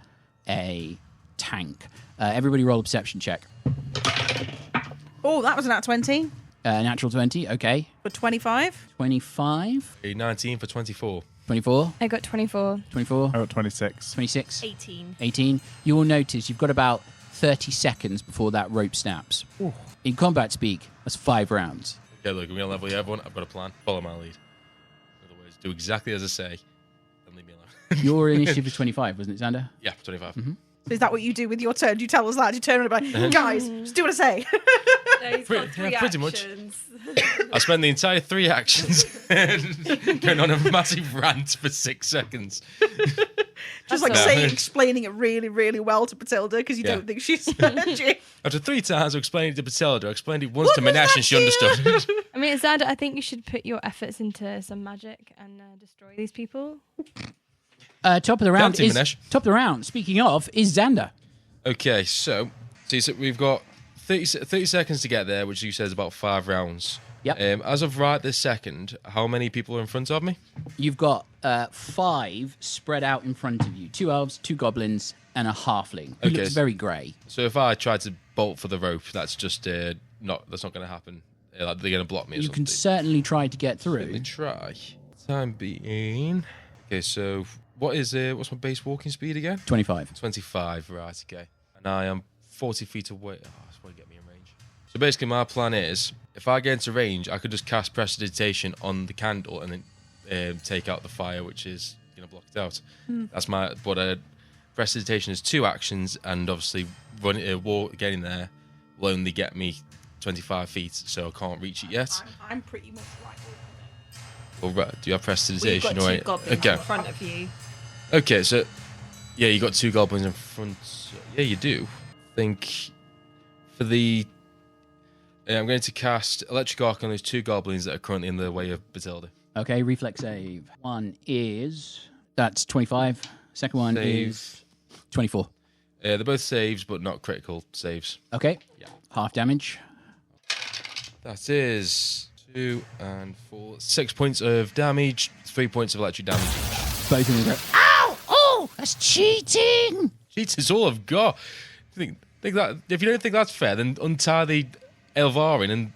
A: a tank. Everybody roll a perception check.
C: Oh, that was a nat 20
A: Natural 20. Okay.
C: for 25.
A: 25.
F: A 19 for 24.
A: 24.
E: I got 24.
A: 24.
D: I got 26.
A: 26.
B: 18.
A: 18. You will notice you've got about 30 seconds before that rope snaps. In combat speak, that's 5 rounds.
F: Okay, look, we're gonna level you everyone. I've got a plan. Follow my lead. In other words, do exactly as I say. And leave me alone.
A: Your initiative is 25, wasn't it, Xander?
F: Yeah, 25.
C: So is that what you do with your turn? Do you tell us that? Do you turn around and be like, guys, just do what I say?
E: No, he's got 3
F: pretty much.
E: actions.
F: I spent the entire 3 actions going on a massive rant for 6 seconds.
C: Just like explaining it really, really well to Bethilde because you
F: Yeah.
C: don't think she's heard you.
F: After 3 times, I explained it to Bethilde. I explained it once
C: What
F: to
C: was
F: Minesh
C: that
F: and she
C: to
F: understood.
E: I mean, Xander, I think you should put your efforts into some magic and destroy these people.
A: Top of the round
F: Dante,
A: is
F: Minesh.
A: top of the round. Speaking of, is Xander.
F: Okay, so we've got 30 seconds to get there, which you said is about 5 rounds.
A: Yep.
F: As of right this second, how many people are in front of me?
A: You've got 5 spread out in front of you. 2 elves, 2 goblins, and a halfling who
F: Okay.
A: looks very grey.
F: So if I try to bolt for the rope, that's just that's not going to happen. Like they're going to block me or
A: You
F: something.
A: can certainly try to get
F: Let me
A: through.
F: try. Time being. Okay, so what's my base walking speed again?
A: 25.
F: 25, right, okay. And I am 40 feet away. Oh, that's why you get me in range. So basically my plan is, if I get into range, I could just cast Prestidigitation on the candle and then take out the fire, which is going to block it out. That's my... But Prestidigitation is 2 actions, and obviously getting there will only get me 25 feet, so I can't reach it yet.
C: I'm pretty much right.
F: Well, right, do you have
B: We've
F: Prestidigitation?
B: got 2
F: Right.
B: goblins
F: Okay.
B: in front of you.
F: Okay, so yeah, you got 2 goblins in front. Yeah, you do. I think for the I'm going to cast Electric Arc on those 2 goblins that are currently in the way of Bethilde.
A: Okay, reflex save. One is... That's 25. Second one
F: Save.
A: is 24.
F: They're both saves, but not critical saves.
A: Okay.
F: Yeah.
A: Half damage.
F: That is 2 and 4, 6 points of damage, 3 points of electric damage.
A: Both of them go, ow! Oh! That's cheating!
F: Jeez, it's all I've got. Think that if you don't think that's fair, then untie the Elvarin and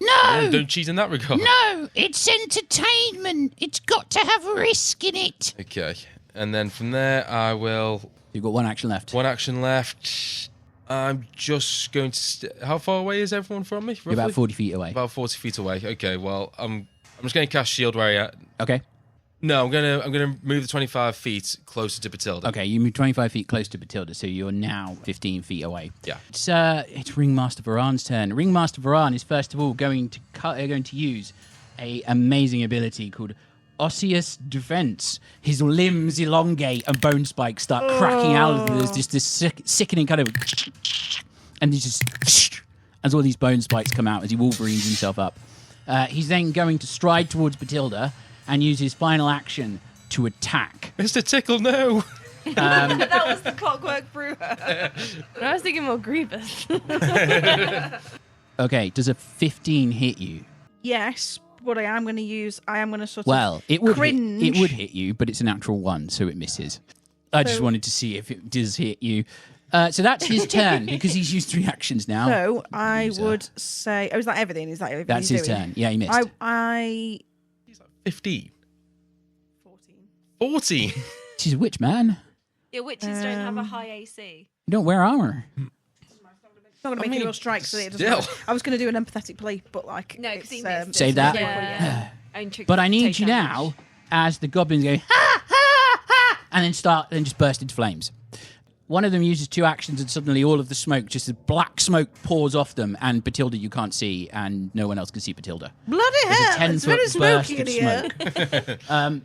A: No!
F: Don't cheat in that regard.
A: No! It's entertainment. It's got to have a risk in it.
F: Okay. And then from there, I will...
A: You've got one action left.
F: One action left. I'm just going to... How far away is everyone from me, roughly?
A: You're about 40 feet away.
F: About 40 feet away. Okay, well, I'm just going to cast shield where you're at.
A: Okay.
F: No, I'm gonna move the 25 feet closer to Bethilde.
A: Okay, you move 25 feet close to Bethilde, so you're now 15 feet away.
F: Yeah.
A: It's Ringmaster Varan's turn. Ringmaster Varan is first of all going to use a amazing ability called Osseous Defense. His limbs elongate and bone spikes start cracking out of them. There's just this sickening kind of, and he's just as all these bone spikes come out as he Wolverines himself up. He's then going to stride towards Bethilde and use his final action to attack.
F: Mr. Tickle, no!
B: That was the Clockwork Brewer.
E: I was thinking more Grievous.
A: Okay, does a 15 hit you?
C: Yes, but I am going to sort
A: Well, it would
C: cringe.
A: it would hit you, but it's a natural 1, so it misses. I just wanted to see if it does hit you. So that's his turn, because he's used 3 actions now.
C: So I would say... Oh, is that everything? Is that everything
A: That's
C: he's
A: his
C: doing?
A: turn. Yeah, he missed.
C: I
F: 15.
C: 14.
F: 14.
A: She's a witch, man.
B: Yeah, witches don't have a high AC.
A: You don't wear armor.
C: It's not going to make any real strikes, so it doesn't
F: still.
C: matter. I was going to do an empathetic play, but like...
B: No, because he
C: it's,
B: missed.
A: Save that.
B: Yeah. Own trick
A: But I need
B: take
A: you
B: damage.
A: now, as the goblins go, ha, ha, ha, and then just burst into flames. One of them uses 2 actions, and suddenly all of the smoke, just the black smoke pours off them, and Bethilde you can't see, and no one else can see Bethilde.
C: Bloody
A: There's a
C: hell,
A: 10
C: it's very
A: foot burst
C: smoky in
A: of
C: here.
A: smoke.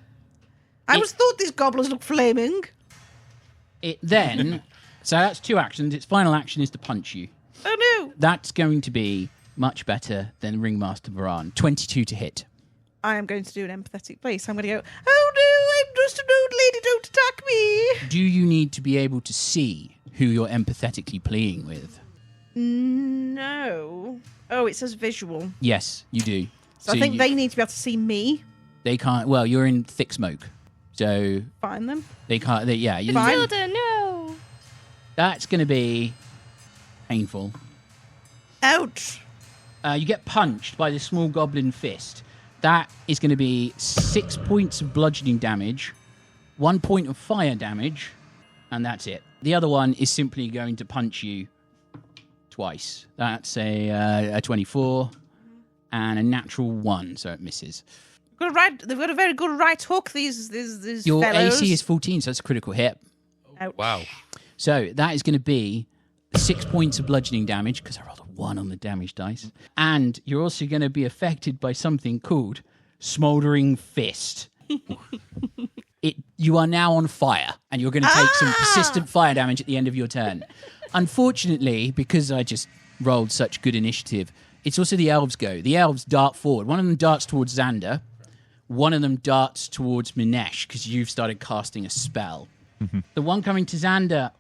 C: I always thought these goblins looked flaming.
A: It then, so that's 2 actions. Its final action is to punch you.
C: Oh no.
A: That's going to be much better than Ringmaster Varan. 22 to hit.
C: I am going to do an empathetic play, so I'm going to go, oh no, I'm just an old lady, don't attack me.
A: Do you need to be able to see who you're empathetically playing with?
C: No. Oh, it says visual.
A: Yes, you do.
C: So I think they need to be able to see me.
A: They can't. Well, you're in thick smoke, so
C: Find them.
A: they can't. Yeah, you,
C: Fine.
E: Bethilde, no!
A: that's going to be painful.
C: Ouch.
A: You get punched by this small goblin fist. That is going to be 6 points of bludgeoning damage, 1 point of fire damage, and that's it. The other one is simply going to punch you twice. That's a 24 and a natural 1, so it misses.
C: They've got a very good right hook, these
A: Your
C: fellows.
A: AC is 14, so that's a critical hit.
C: Ouch.
F: Wow.
A: So that is going to be 6 points of bludgeoning damage, because I rolled a 1 on the damage dice. And you're also going to be affected by something called Smouldering Fist. You are now on fire, and you're going to take some persistent fire damage at the end of your turn. Unfortunately, because I just rolled such good initiative, it's also the elves go. The elves dart forward. One of them darts towards Xander. One of them darts towards Minesh, because you've started casting a spell. The one coming to Xander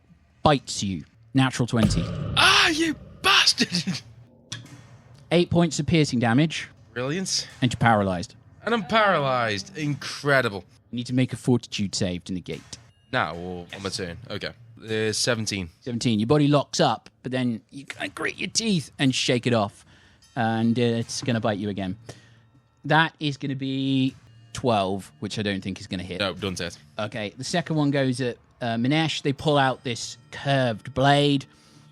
A: bites you. Natural 20.
F: Ah, you bastard!
A: 8 points of piercing damage,
F: Brilliant.
A: and you're paralyzed.
F: And I'm paralyzed. Incredible.
A: You need to make a fortitude save to negate.
F: Now, or on my turn. Okay. 17.
A: 17. Your body locks up, but then you kind of grit your teeth and shake it off. And it's going to bite you again. That is going to be 12, which I don't think is going to hit.
F: No, Dante.
A: Okay, the second one goes at Minesh. They pull out this curved blade.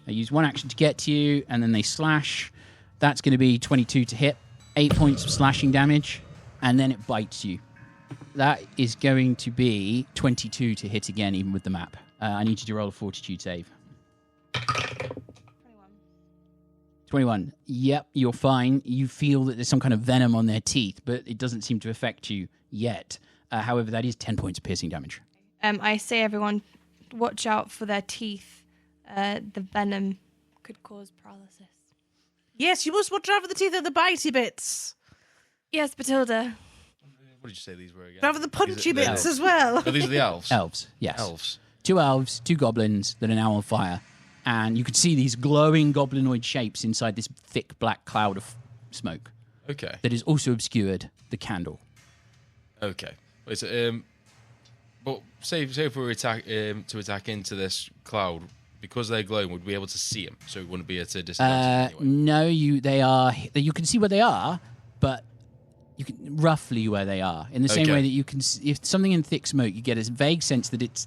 A: They use 1 action to get to you, and then they slash. That's going to be 22 to hit. 8 points of slashing damage, and then it bites you. That is going to be 22 to hit again, even with the map. I need you to roll a fortitude save. 21. Yep, you're fine. You feel that there's some kind of venom on their teeth, but it doesn't seem to affect you yet. However, that is 10 points of piercing damage.
E: I say everyone, watch out for their teeth. The venom could cause paralysis.
C: Yes, you must watch out for the teeth of the bitey bits.
E: Yes, Bethilde.
F: What did you say these were again?
C: Out for the punchy
F: These are-
C: bits as well.
F: Oh, these are the elves?
A: Elves, yes.
F: Elves.
A: 2 elves, 2 goblins that are now on fire. And you can see these glowing goblinoid shapes inside this thick black cloud of smoke
F: Okay.
A: that has also obscured the candle.
F: Okay. Wait, so, but say if we were to attack into this cloud, because they're glowing, would we be able to see them? So it wouldn't be at a disadvantage anyway.
A: No, you can see where they are, but you can roughly where they are. In the same way that you can, if something in thick smoke, you get a vague sense that it's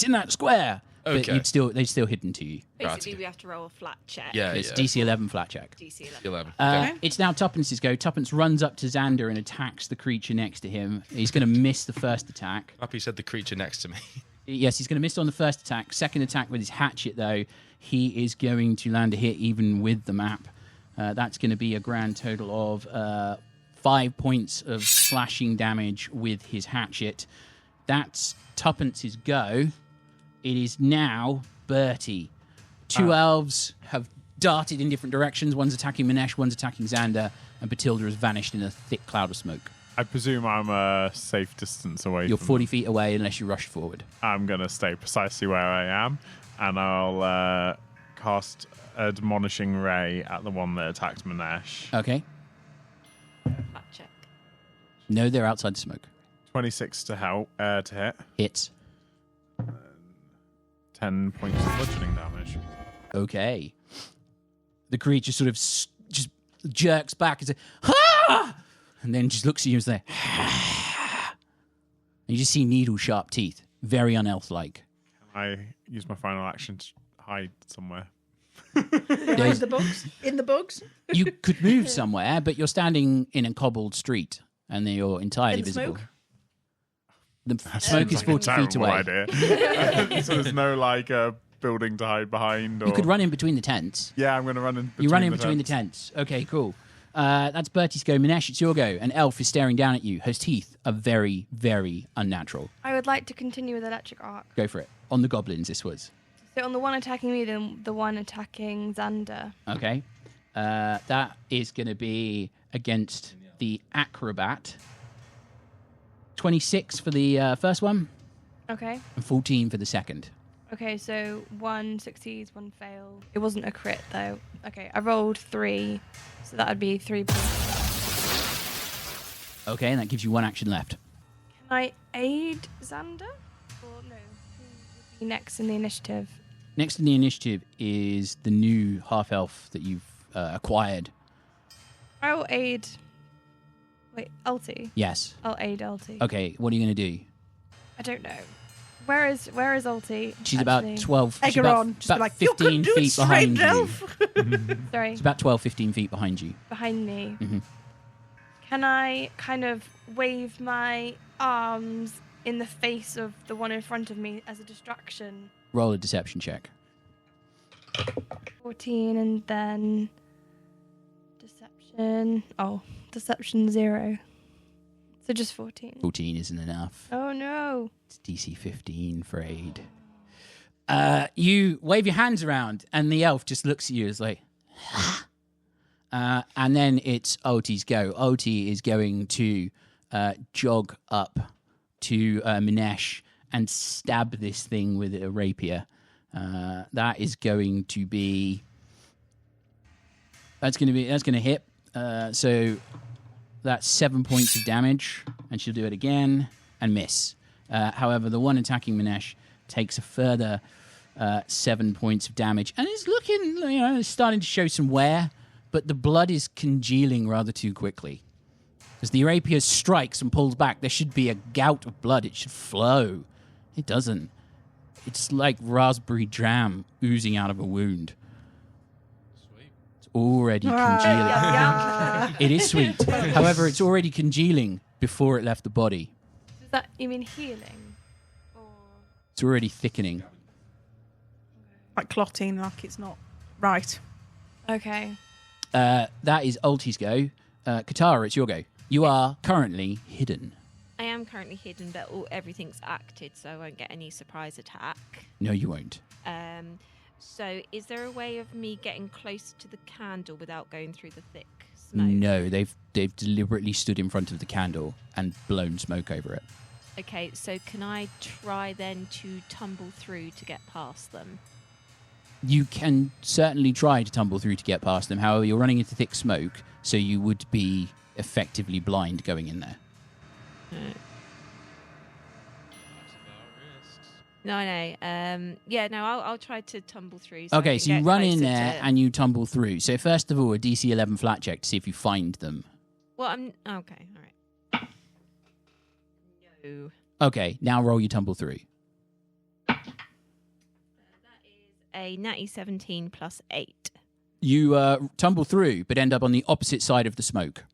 A: in that square.
F: Okay.
A: But they're still hidden to you.
B: Basically, we have to roll a flat check.
F: Yeah,
A: It's DC 11 flat check.
B: DC
F: 11.
A: It's now Tuppence's go. Tuppence runs up to Xander and attacks the creature next to him. He's going to miss the first attack.
F: Happy said the creature next to me.
A: Yes, he's going to miss on the first attack. Second attack with his hatchet, though, he is going to land a hit even with the map. That's going to be a grand total of 5 points of slashing damage with his hatchet. That's Tuppence's go. It is now Bertie. Two elves have darted in different directions. One's attacking Minesh, one's attacking Xander, and Bethilde has vanished in a thick cloud of smoke.
D: I presume I'm a safe distance away.
A: You're
D: from
A: 40 feet away unless you rush forward.
D: I'm going to stay precisely where I am, and I'll cast Admonishing Ray at the one that attacked Minesh.
A: Okay.
B: Flat check.
A: No, they're outside the smoke.
D: 26 to hit.
A: Hits.
D: 10 points of bludgeoning damage.
A: Okay. The creature sort of just jerks back and says, "Ha!" And then just looks at you and says, and you just see needle-sharp teeth. Very unelf-like.
D: I use my final action to hide somewhere.
C: Behind the bugs? In the bugs?
A: You could move somewhere, but you're standing in a cobbled street, and then you're entirely
C: In the
A: visible.
C: smoke?
A: The smoke is 40 feet away.
D: Idea. So there's no building to hide behind. Or...
A: You could run in between the tents.
D: Yeah, I'm going to run in between
A: You run in between the tents. Okay, cool. That's Bertie's go. Minesh, it's your go. An elf is staring down at you. Her teeth are very, very unnatural.
E: I would like to continue with electric arc.
A: Go for it. On the goblins, this was.
E: So on the one attacking me, then the one attacking Xander.
A: Okay. That is going to be against the acrobat. 26 for the first one,
E: Okay.
A: and 14 for the second.
E: Okay, so one succeeds, one fails. It wasn't a crit though. Okay, I rolled 3, so that would be 3 points.
A: Okay, and that gives you one action left.
E: Can I aid Xander? Or no? Who would be next in the initiative?
A: Next in the initiative is the new half-elf that you've acquired.
E: I will aid. Wait, Ulti.
A: Yes.
E: I'll aid Ulti.
A: Okay, what are you going to do?
E: I don't know. Where is Ulti?
A: She's
E: actually?
A: about 12. She's
C: Egg her
A: about,
C: on. Just
A: about
C: be like, you
A: 15
C: can do it,
A: feet behind
C: strange
A: you.
C: elf.
E: Sorry,
A: It's about 12, 15 feet behind you.
E: behind me.
A: Mhm.
E: Can I kind of wave my arms in the face of the one in front of me as a distraction?
A: Roll a deception check.
E: 14 and then deception. Oh, deception 0. So just 14.
A: 14 isn't enough.
E: Oh no.
A: It's DC 15 for aid. You wave your hands around, and the elf just looks at you as like, and then it's Oti's go. Oti is going to jog up to Minesh and stab this thing with a rapier. That is going to be. That's going to hit. So that's 7 points of damage, and she'll do it again and miss. However, the one attacking Minesh takes a further 7 points of damage, and is looking, it's starting to show some wear, but the blood is congealing rather too quickly. As the rapier strikes and pulls back, there should be a gout of blood. It should flow. It doesn't. It's like raspberry jam oozing out of a wound. It's already congealing. It is sweet. However, it's already congealing before it left the body.
E: Does that you mean healing? Or
A: It's already thickening.
C: Like clotting, like it's not right.
E: okay.
A: That is Ulti's go. Katarra, it's your go. You are currently hidden.
B: I am currently hidden, but everything's acted, so I won't get any surprise attack.
A: No, you won't.
B: So is there a way of me getting close to the candle without going through the thick smoke?
A: No, they've deliberately stood in front of the candle and blown smoke over it.
B: Okay, so can I try then to tumble through to get past them?
A: You can certainly try to tumble through to get past them. However, you're running into thick smoke, so you would be effectively blind going in there.
B: No. I'll try to tumble through. So
A: Okay, so you run in there and you tumble through. So first of all, a DC 11 flat check to see if you find them.
B: Well, I'm okay. All right. No.
A: Okay, now roll your tumble through.
B: That is a natty 17 plus 8.
A: You tumble through, but end up on the opposite side of the smoke.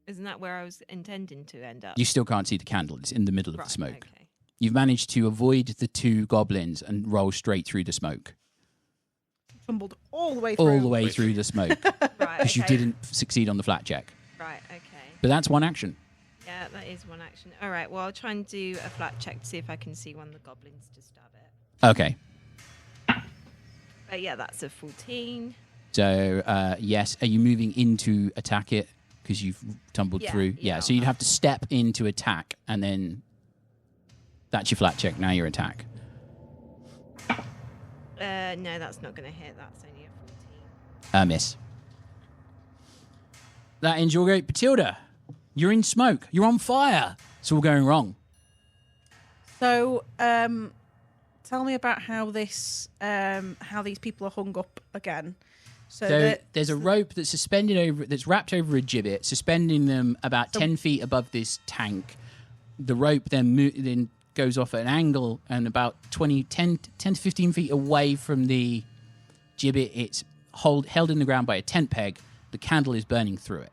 B: Isn't that where I was intending to end up?
A: You still can't see the candle. It's in the middle of the smoke.
B: Okay.
A: You've managed to avoid the 2 goblins and roll straight through the smoke.
C: Tumbled all the way through.
A: All the way through the smoke.
B: Right.
A: Because you didn't succeed on the flat check.
B: Right. Okay.
A: But that's one action.
B: Yeah, that is one action. All right. Well, I'll try and do a flat check to see if I can see one of the goblins to stab it.
A: Okay.
B: But yeah, that's a 14.
A: So, yes. Are you moving in to attack it? Because you've tumbled through? Yeah. So you'd have to step in to attack, and then that's your flat check. Now your attack.
B: No, that's not going to hit. That's only a 14.
A: Miss. That ends your go. Bethilde, you're in smoke. You're on fire. It's all going wrong.
C: So, tell me about how these people are hung up again.
A: So there's a rope that's suspended over, that's wrapped over a gibbet, suspending them about 10 feet above this tank. The rope then goes off at an angle and about 10 to 15 feet away from the gibbet. It's held in the ground by a tent peg. The candle is burning through it.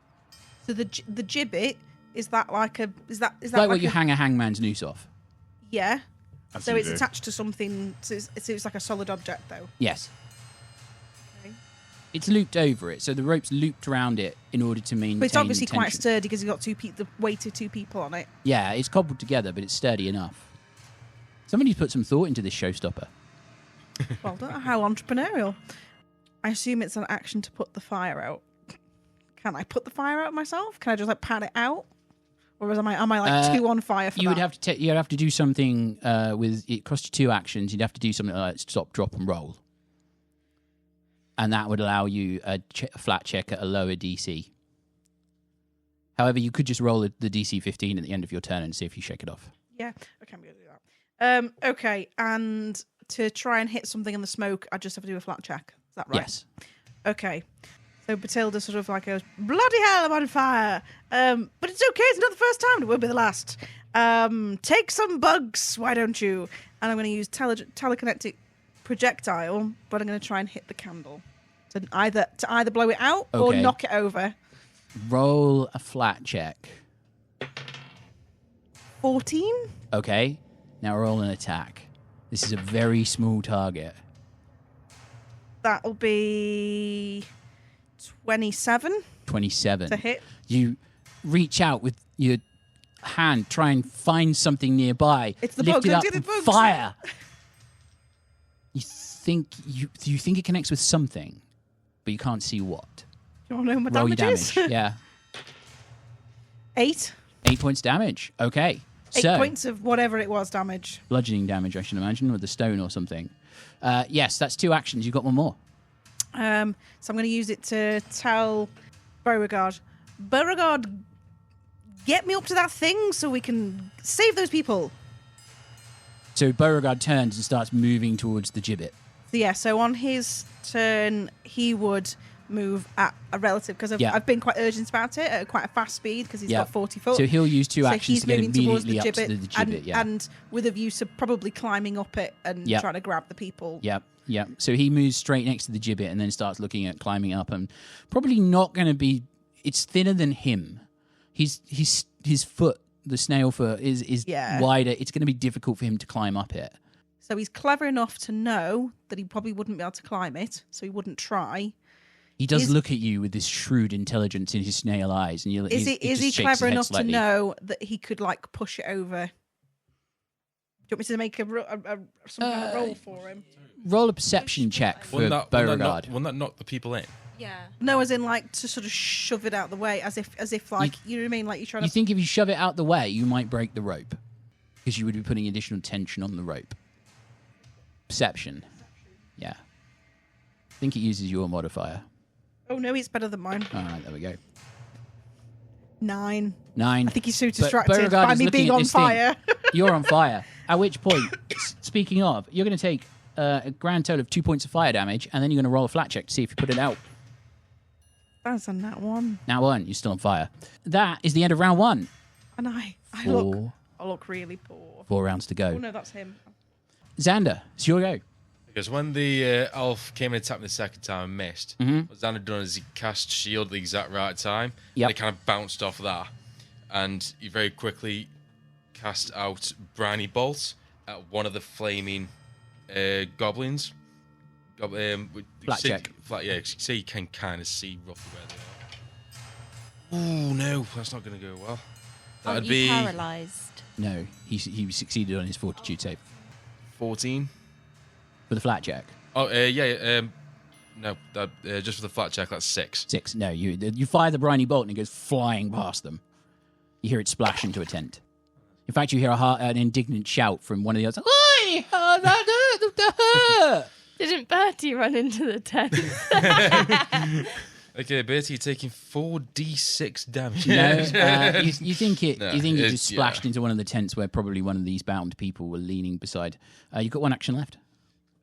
C: So the gibbet, is that like
A: like what you hang a hangman's noose off.
C: Yeah.
D: As
C: So
D: you
C: it's
D: do.
C: attached to something. So it's like a solid object, though.
A: Yes.
C: Okay.
A: It's looped over it, so the rope's looped around it in order to maintain
C: But it's obviously
A: tension.
C: quite sturdy because you've got the weight of 2 people on it.
A: Yeah, it's cobbled together, but it's sturdy enough. Somebody's put some thought into this showstopper.
C: Well done. How entrepreneurial. I assume it's an action to put the fire out. Can I put the fire out myself? Can I just pat it out? Or am I like 2 on fire for
A: You
C: that?
A: would have to you'd have to do something with it. Costs you 2 actions. You'd have to do something like stop, drop, and roll, and that would allow you a flat check at a lower DC. However, you could just roll the DC 15 at the end of your turn and see if you shake it off.
C: Yeah, okay, I'm going to do that. Okay, and to try and hit something in the smoke, I just have to do a flat check. Is that right?
A: Yes.
C: Okay. So Bethilde sort of like goes, bloody hell, I'm on fire. But it's okay, it's not the first time, it will be the last. Take some bugs, why don't you? And I'm going to use telekinetic projectile, but I'm going to try and hit the candle. To either blow it out or
A: Okay.
C: knock it over.
A: Roll a flat check.
C: 14?
A: Okay. Now roll an attack. This is a very small target.
C: That'll be 27
A: 27.
C: to hit.
A: You reach out with your hand, try and find something nearby.
C: It's the
A: lift
C: bugs,
A: it up
C: it's the
A: and
C: bugs.
A: fire. You think it connects with something, but you can't see what.
C: Do you want to know what my
A: Roll your
C: damage
A: damage.
C: is?
A: Yeah.
C: 8.
A: 8 points damage. Okay.
C: 8
A: So,
C: points of whatever it was damage.
A: bludgeoning damage, I should imagine, with the stone or something. Yes, that's 2 actions. You've got one more.
C: So I'm going to use it to tell Beauregard, get me up to that thing so we can save those people.
A: So Beauregard turns and starts moving towards the gibbet.
C: So on his turn, he would move at a relative, because I've been quite urgent about it, at quite a fast speed, because he's got 40 foot.
A: So he'll use 2
C: So
A: actions
C: he's
A: to get
C: moving towards
A: immediately
C: the
A: up to
C: gibbet,
A: the gibbet.
C: and with a view to probably climbing up it and trying to grab the people.
A: Yep. So he moves straight next to the gibbet and then starts looking at climbing up, and probably not going to be. It's thinner than him. His foot, the snail foot, is wider. It's going to be difficult for him to climb up it.
C: So he's clever enough to know that he probably wouldn't be able to climb it, so he wouldn't try.
A: He does look at you with this shrewd intelligence in his snail eyes, and
C: Is he clever enough to know that he could like push it over? Do you want me to make some kind of roll for him?
A: Roll a perception check for Beauregard.
F: Wouldn't that knock the people in?
B: Yeah.
C: No, as in like to sort of shove it out the way, as if like you know what I mean, like you're trying
A: You
C: to.
A: think if you shove it out the way, you might break the rope, because you would be putting additional tension on the rope. Perception. Yeah. I think it uses your modifier.
C: Oh no, it's better than mine.
A: All right, there we go.
C: 9.
A: 9.
C: I think he's too
A: But
C: distracted
A: Beauregard
C: by
A: is
C: me
A: looking
C: being
A: at
C: on
A: this thing.
C: fire.
A: You're on fire. At which point, speaking of, you're going to take a grand total of 2 points of fire damage, and then you're going to roll a flat check to see if you put it out.
C: That's a nat 1.
A: Now 1, you're still on fire. That is the end of round 1.
C: And I
A: Four.
C: look really poor.
A: 4 rounds to go.
C: Oh no, that's him.
A: Xander, it's your go.
F: Because when the elf came and attacked me the second time and missed, what Xander done is he cast shield at the exact right time.
A: Yep.
F: And it kind of bounced off that. And he very quickly cast out briny bolts at one of the flaming goblins.
A: Flat check.
F: Yeah, you see, you can kind of see roughly where they are. Oh no, that's not going to go well. That'd
B: Aren't you
F: be
B: paralysed?
A: No, he succeeded on his fortitude save.
F: 14.
A: For the flat check.
F: Oh yeah. No, just for the flat check, that's 6.
A: 6. No, you fire the briny bolt and it goes flying past them. You hear it splash into a tent. In fact, you hear an indignant shout from one of the others. Oi!
E: Didn't Bertie run into the tent?
F: Okay, Bertie, you're taking 4d6 damage.
A: No, you think it?
F: No,
A: you think it
F: it's-
A: just splashed
F: yeah.
A: into one of the tents where probably one of these bound people were leaning beside. You've got 1 action left.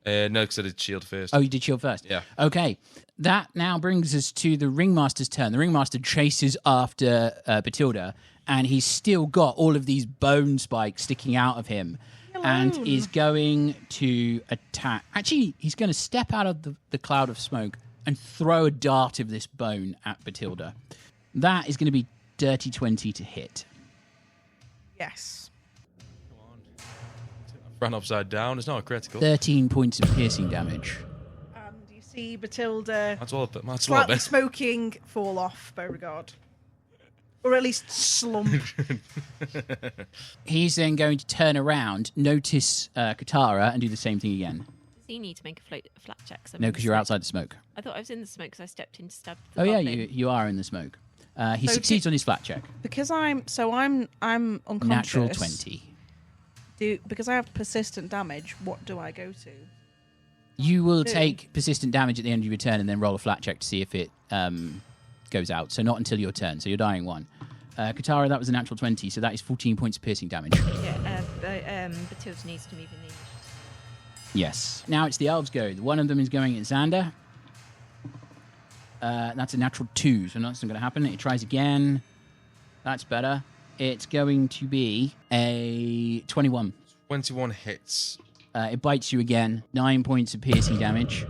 F: No, because I did shield first.
A: Oh, you did shield first?
F: Yeah.
A: Okay. That now brings us to the Ringmaster's turn. The Ringmaster chases after Bethilde, and he's still got all of these bone spikes sticking out of him and is going to attack. Actually, he's going to step out of the cloud of smoke and throw a dart of this bone at Bethilde. That is going to be dirty 20 to hit.
C: Yes.
F: Ran upside down. It's not a critical.
A: 13 points of piercing damage.
C: And you see Bethilde
F: That's all. That's a lot
C: slightly
F: better.
C: smoking fall off Beauregard. Or at least slump.
A: He's then going to turn around, notice Katarra, and do the same thing again.
B: Does he need to make a flat check?
A: No, because you're outside the smoke.
B: I thought I was in the smoke because I stepped in to stab the
A: Oh yeah,
B: goblin.
A: you are in the smoke. He
C: So
A: succeeds on his flat check.
C: Because I'm unconscious.
A: Natural 20.
C: Because I have persistent damage, what do I go to?
A: You will
C: Two.
A: take persistent damage at the end of your turn and then roll a flat check to see if it goes out. So not until your turn. So you're dying 1. Katarra, that was a natural 20, so that is 14 points of piercing damage.
B: Yeah, Bethilde needs to move in the initiative.
A: Yes. Now it's the elves' go. One of them is going at Xander. That's a natural 2, so that's not going to happen. It tries again. That's better. It's going to be a 21.
F: 21 hits.
A: It bites you again. 9 points of piercing damage.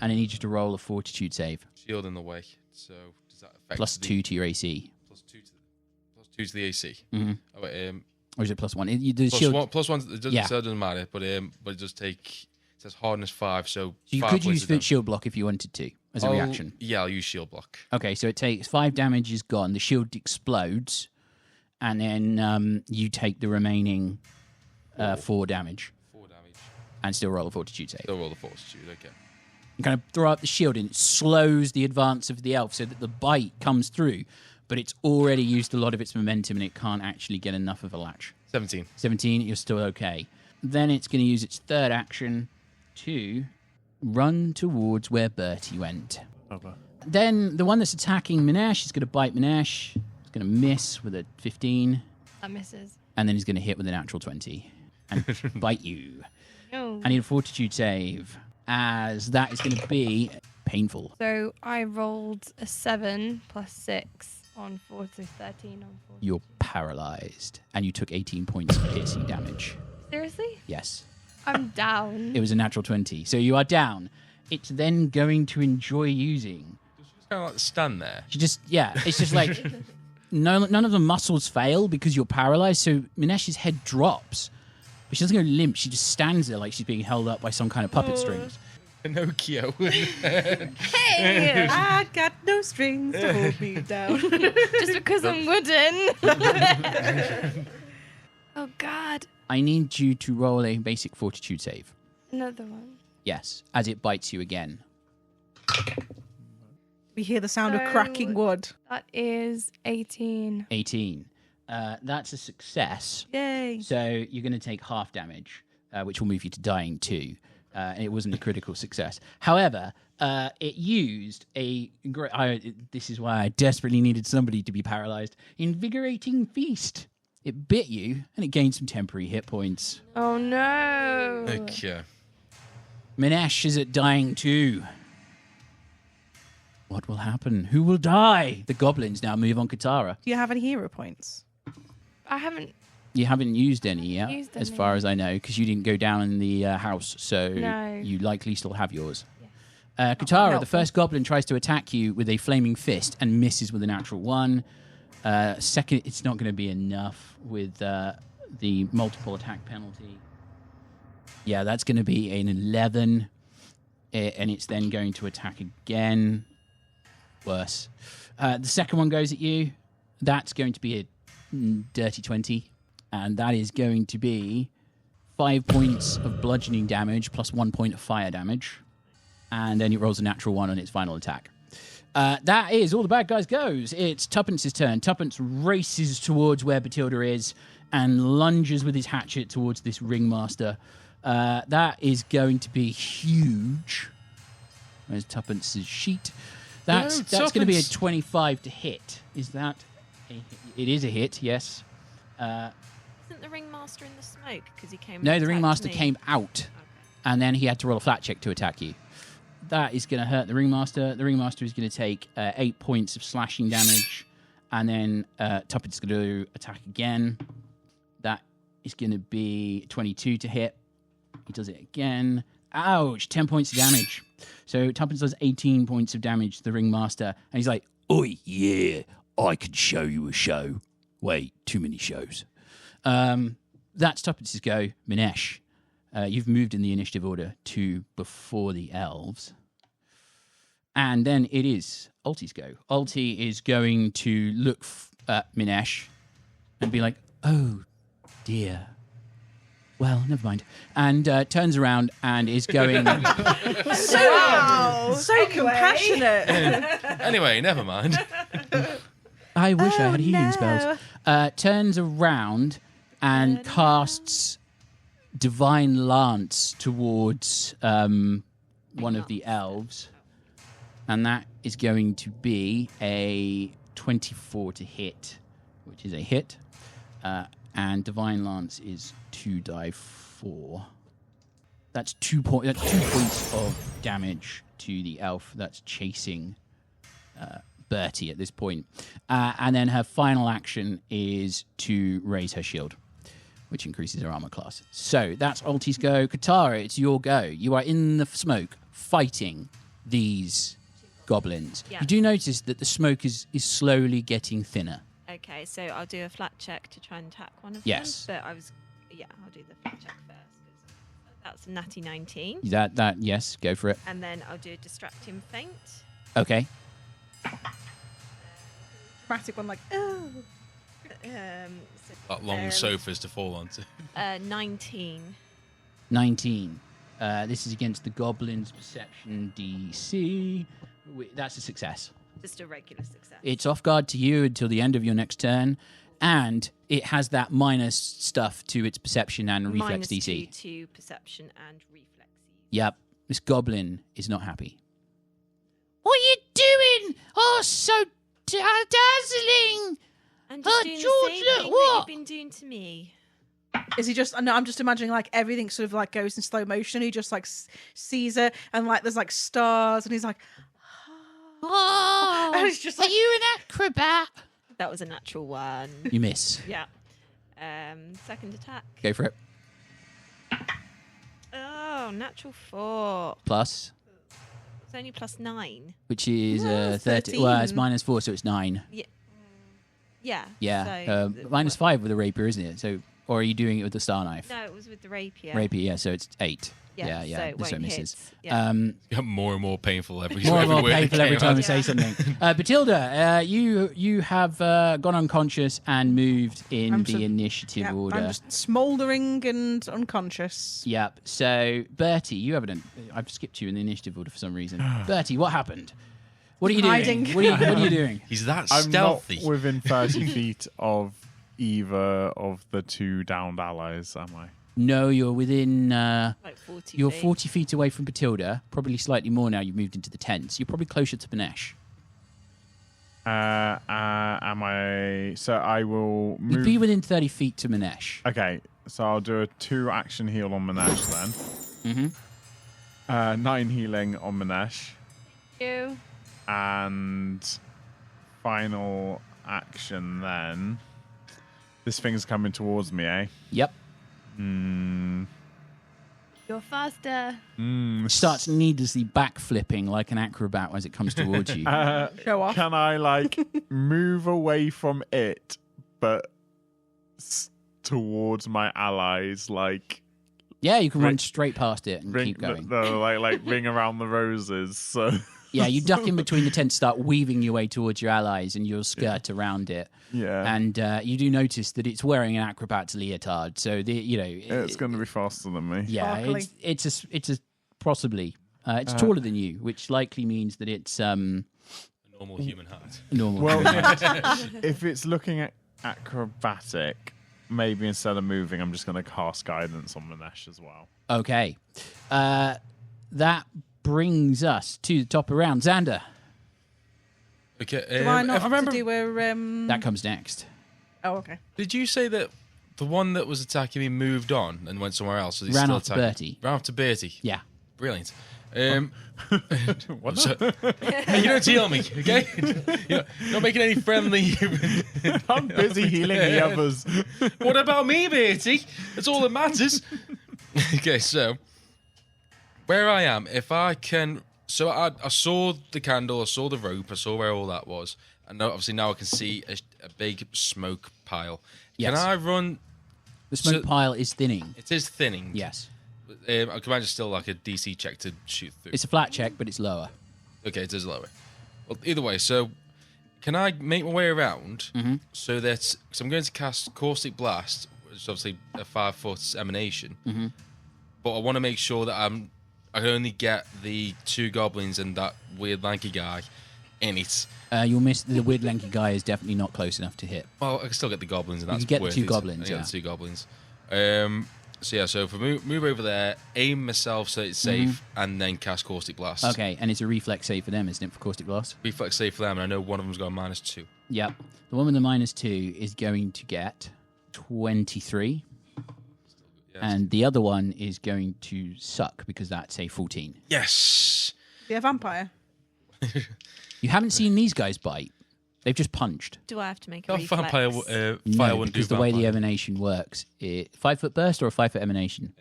A: And I need you to roll a fortitude save.
F: Shield in the way. So does that affect
A: Plus 2 to your AC.
F: Plus 2 to the AC.
A: Mhm.
F: Oh, wait,
A: Or is it plus 1? The
F: plus
A: shield.
F: one. Plus 1. It doesn't,
A: Yeah.
F: so it doesn't matter. But it does take. It says hardness 5. So
A: So you
F: 5
A: could
F: points
A: use
F: of damage.
A: shield block if you wanted to, as a reaction.
F: Yeah, I'll use shield block.
A: Okay, so it takes 5 damage is gone. The shield explodes. And then you take the remaining 4 damage.
F: 4 damage.
A: And still roll a fortitude save.
F: Still roll the fortitude. Okay.
A: You kind of throw up the shield and it slows the advance of the elf so that the bite comes through, but it's already used a lot of its momentum and it can't actually get enough of a latch.
F: 17.
A: 17, you're still okay. Then it's going to use its third action to run towards where Bertie went.
D: Okay.
A: Then the one that's attacking Minesh is going to bite Minesh. It's going to miss with a 15,
E: That misses.
A: and then he's going to hit with a natural 20 and bite you.
E: No.
A: I need a fortitude save, as that is going to be painful.
E: So I rolled a 7 plus 6 on 4, so 13 on 4.
A: You're paralyzed, and you took 18 points of piercing damage.
E: Seriously?
A: Yes.
E: I'm down.
A: It was a natural 20. So you are down. It's then going to enjoy using.
F: Just kind of like stand there.
A: She just, yeah, it's just like none of the muscles fail because you're paralyzed. So Minesh's head drops, but she doesn't go limp. She just stands there like she's being held up by some kind of puppet strings.
F: Pinocchio.
E: Hey!
C: I got no strings to hold me down.
E: Just because I'm wooden. Oh, God.
A: I need you to roll a basic fortitude save.
E: Another one.
A: Yes, as it bites you again.
C: We hear the sound of cracking wood.
E: That is 18.
A: 18. That's a success.
C: Yay.
A: So you're going to take half damage, which will move you to dying 2. And it wasn't a critical success. However, it used a this is why I desperately needed somebody to be paralyzed. Invigorating feast. It bit you, and it gained some temporary hit points.
E: Oh no.
F: Okay.
A: Minesh is at dying too. What will happen? Who will die? The goblins now move on Katarra.
C: Do you have any hero points?
E: I haven't.
A: You haven't used any yet,
E: Used
A: as
E: any.
A: far as I know, because you didn't go down in the house, so
E: No.
A: you likely still have yours. Katarra, the first goblin, tries to attack you with a flaming fist and misses with a natural 1. Second, it's not going to be enough with the multiple attack penalty. Yeah, that's going to be an 11, and it's then going to attack again. Worse. The second one goes at you. That's going to be a dirty 20, and that is going to be 5 points of bludgeoning damage plus 1 point of fire damage. And then it rolls a natural 1 on its final attack. That is all the bad guys goes. It's Tuppence's turn. Tuppence races towards where Bethilde is and lunges with his hatchet towards this ringmaster. That is going to be huge. Where's Tuppence's sheet? That's going to be a 25 to hit. Is that a hit? It is a hit, yes.
B: Isn't the ringmaster in the smoke because he came?
A: No,
B: and
A: the
B: attacked
A: ringmaster
B: me?
A: came out,
B: Okay.
A: and then he had to roll a flat check to attack you. That is going to hurt the ringmaster. The ringmaster is going to take 8 points of slashing damage, and then Tuppence is going to attack again. That is going to be 22 to hit. He does it again. Ouch! 10 points of damage. So Tuppence does 18 points of damage to the ringmaster, and he's like, "Oi, yeah, I can show you a show." Wait, too many shows. That's Tuppence's go. Minesh. You've moved in the initiative order to before the elves. And then it is Ulti's go. Ulti is going to look at Minesh and be like, "Oh, dear. Well, never mind." And turns around and is going...
C: So compassionate.
F: Anyway, never mind.
A: I wish I had healing spells. Turns around and casts Divine Lance towards one of the elves. And that is going to be a 24 to hit, which is a hit. And Divine Lance is 2d4. That's 2 points of damage to the elf that's chasing Bertie at this point. And then her final action is to raise her shield, which increases her armor class. So that's Ulti's go. Katarra, it's your go. You are in the smoke fighting these goblins.
B: Yeah.
A: You do notice that the smoke is slowly getting thinner.
B: Okay, so I'll do a flat check to try and attack one of
A: Yes.
B: them. But I'll do the flat check first. 'Cause that's a natty 19.
A: That yes, go for it.
B: And then I'll do a distract him feint.
A: Okay.
C: Dramatic one, like, oh.
F: That long sofas to fall onto.
B: 19.
A: 19. This is against the goblin's perception DC. That's a success.
B: Just a regular success.
A: It's off guard to you until the end of your next turn, and it has that minus stuff to its perception and reflex DC.
B: -2 to perception and reflexes.
A: Yep, this goblin is not happy. What are you doing? Oh, so dazzling!
B: And
A: Oh,
B: just doing
A: George,
B: the same
A: look,
B: thing
A: what?
B: that you've been doing to me.
C: Is he just? No, I'm just imagining like everything sort of like goes in slow motion. He just like sees her, and like there's like stars, and he's like,
A: Oh,
C: and it's just
A: are
C: like,
A: you an acrobat?
B: That was a natural 1.
A: You miss.
B: Yeah. Second attack.
A: Go for it.
B: Oh, natural 4.
A: Plus,
B: It's only plus 9.
A: which is
C: No,
A: 30. Well, it's
C: 13.
A: -4, so it's 9.
B: Yeah.
A: Yeah,
B: So,
A: -5 with a rapier, isn't it? So, or are you doing it with the star knife?
B: No, it was with the rapier.
A: Rapier, yeah. So it's 8.
B: Yeah,
A: yeah.
B: so it
A: this one
B: won't
A: misses.
B: hit. Yeah.
F: Got more and more painful every
A: More and more
F: word that
A: painful every
F: came
A: time
F: out.
A: we say something. Bethilde, you have gone unconscious and moved in
C: I'm
A: the
C: so-
A: initiative
C: yeah,
A: order.
C: I'm just smouldering and unconscious.
A: Yep. So, Bertie, you haven't. I've skipped you in the initiative order for some reason. Bertie, what happened? What are you doing?
C: Hiding.
A: What are you doing?
F: He's that
D: I'm
F: stealthy.
D: not within 30 feet of either of the two downed allies, am I?
A: No, you're within.
B: Like 40
A: You're
B: feet.
A: 40 feet away from Bethilde. Probably slightly more now. You've moved into the tents. You're probably closer to Minesh.
D: Am I? So I will move.
A: You'd be within 30 feet to Minesh.
D: Okay, so I'll do a 2-action heal on Minesh then. 9 healing on Minesh.
E: You.
D: And final action then. This thing's coming towards me, eh?
A: Yep.
E: You're faster.
A: Starts needlessly backflipping like an acrobat as it comes towards you.
C: Show off.
D: Can I, like, move away from it, but towards my allies, like...
A: Yeah, you can run straight past it and
D: ring,
A: keep going.
D: like ring around the roses, so...
A: Yeah, you duck in between the tents, start weaving your way towards your allies, and you'll skirt around it.
D: Yeah.
A: And you do notice that it's wearing an acrobat's leotard, so
D: it's going to be faster than me.
A: Yeah,
C: Sparkly.
A: it's a possibly it's taller than you, which likely means that it's
F: A normal human height.
A: normal.
D: Well, if it's looking at acrobatic, maybe instead of moving, I'm just going to cast guidance on Minesh as well.
A: Okay, that brings us to the top of round. Xander,
F: Okay.
C: Do I not
F: if I
C: have
F: remember,
C: to do a...
A: that comes next.
C: Oh, okay.
F: did you say that the one that was attacking me moved on and went somewhere else? So he's
A: Ran
F: still
A: off to
F: attacking?
A: Bertie.
F: Ran off to Bertie.
A: Yeah.
F: Brilliant. So, hey, you don't heal me, okay? You're not making any friendly.
D: I'm busy healing the others.
F: What about me, Bertie? That's all that matters. Okay, so where I am, if I can, so I saw the candle, I saw the rope, I saw where all that was, and obviously now I can see a big smoke pile.
A: Yes.
F: Can I run?
A: The smoke pile is thinning.
F: It is thinning.
A: Yes.
F: Can I just still like a DC check to shoot through?
A: It's a flat check, but it's lower.
F: Okay, it is lower. Well, either way, so can I make my way around so that... Because I'm going to cast Caustic Blast, which is obviously a 5-foot emanation, but I want to make sure that I can only get the 2 goblins and that weird lanky guy in it.
A: You'll miss the weird lanky guy is definitely not close enough to hit.
F: Well, I can still get the goblins, and
A: You
F: that's
A: can get the
F: worth
A: 2
F: it.
A: goblins,
F: I get
A: yeah.
F: the 2 goblins. So yeah, so if I move over there, aim myself so it's safe, and then cast Caustic Blast.
A: Okay, and it's a reflex save for them, isn't it, for Caustic Blast?
F: Reflex save for them, and I know one of them's got a -2.
A: Yep. The one with the -2 is going to get 23.
F: Yes.
A: And the other one is going to suck because that's a 14.
F: Yes!
C: Be a vampire.
A: You haven't seen these guys bite. They've just punched.
B: Do I have to make a
F: Oh,
B: reflex?
F: vampire,
A: No,
F: fire wouldn't do
A: because the way the
F: vampire.
A: emanation works, 5-foot burst or a 5-foot emanation?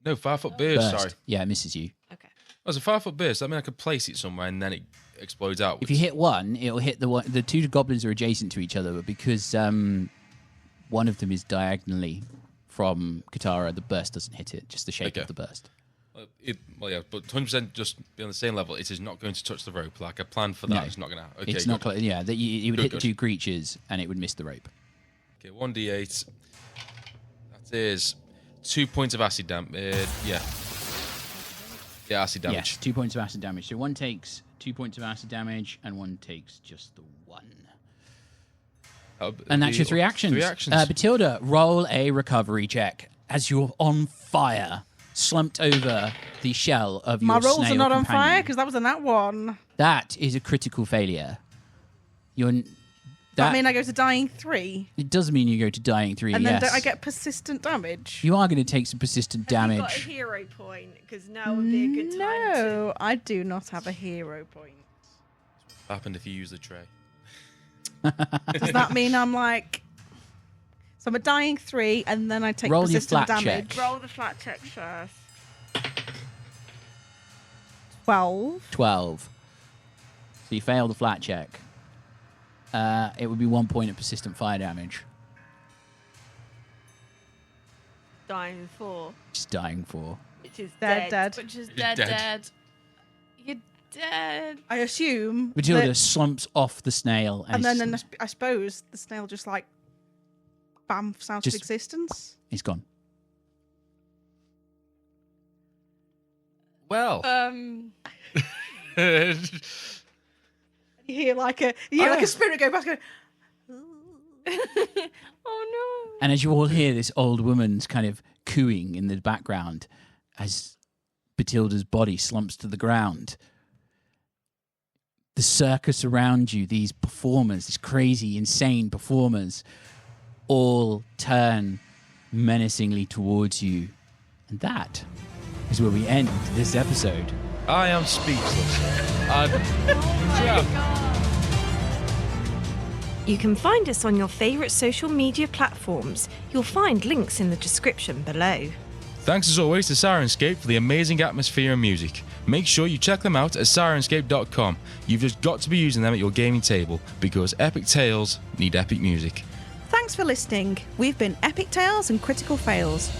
F: No, 5-foot burst,
A: Burst.
F: sorry.
A: Yeah, it misses you.
B: Okay.
F: Oh, it's a 5-foot burst. I mean, I could place it somewhere and then it explodes out.
A: If you hit one, it'll hit the one. The 2 goblins are adjacent to each other, but because one of them is diagonally from Katarra, the burst doesn't hit it. Just the shape
F: Okay.
A: of the burst.
F: Well, yeah, but 100% just be on the same level. It is not going to touch the rope. Like I planned for that.
A: No.
F: It's not going to. Okay,
A: It's
F: good.
A: not close. Yeah, it would
F: Good,
A: hit the
F: good.
A: 2 creatures and it would miss the rope.
F: Okay, 1d8. That is 2 points of acid damage. Yeah, acid damage.
A: Yes, 2 points of acid damage. So one takes 2 points of acid damage and one takes just the 1. And that's your 3 actions.
F: 3 actions.
A: Bethilde, roll a recovery check as you're on fire, slumped over the shell of your
C: My rolls are
A: snail
C: not on
A: companion.
C: fire because that was a nat 1.
A: That is a critical failure.
C: Does that mean I go to dying 3?
A: It does mean you go to dying 3,
C: And then
A: yes.
C: don't I get persistent damage?
A: You are going to take some persistent
B: Have you got a
A: damage.
B: hero point? Because now would be a good time
C: No, I do not have a hero point.
F: What happened if you use the tray?
C: Does that mean I'm like... So I'm a dying 3 and then I take
A: Roll your
C: persistent
A: flat
C: damage?
A: check.
E: Roll the flat check first.
C: 12.
A: 12. So you fail the flat check. It would be 1 point of persistent fire damage.
B: Dying 4,
A: Just dying 4.
B: which is
C: Dead,
B: dead.
C: dead.
E: Which is
F: You're
E: dead,
F: dead.
E: dead. You're dead.
C: I assume
A: Bethilde
C: that-
A: slumps off the snail
C: and then
A: it's-
C: I suppose the snail just like bamfs out
A: Just-
C: of existence.
A: it's gone.
F: Well,
C: You hear like a spirit go back. Go,
E: Oh no.
A: And as you all hear this old woman's kind of cooing in the background as Bethilde's body slumps to the ground, the circus around you, these performers, these crazy, insane performers, all turn menacingly towards you. And that is where we end this episode.
F: I am speechless.
B: You can find us on your favourite social media platforms. You'll find links in the description below.
F: Thanks as always to Syrinscape for the amazing atmosphere and music. Make sure you check them out at syrinscape.com. You've just got to be using them at your gaming table because epic tales need epic music.
C: Thanks for listening. We've been Epic Tales and Critical Fails.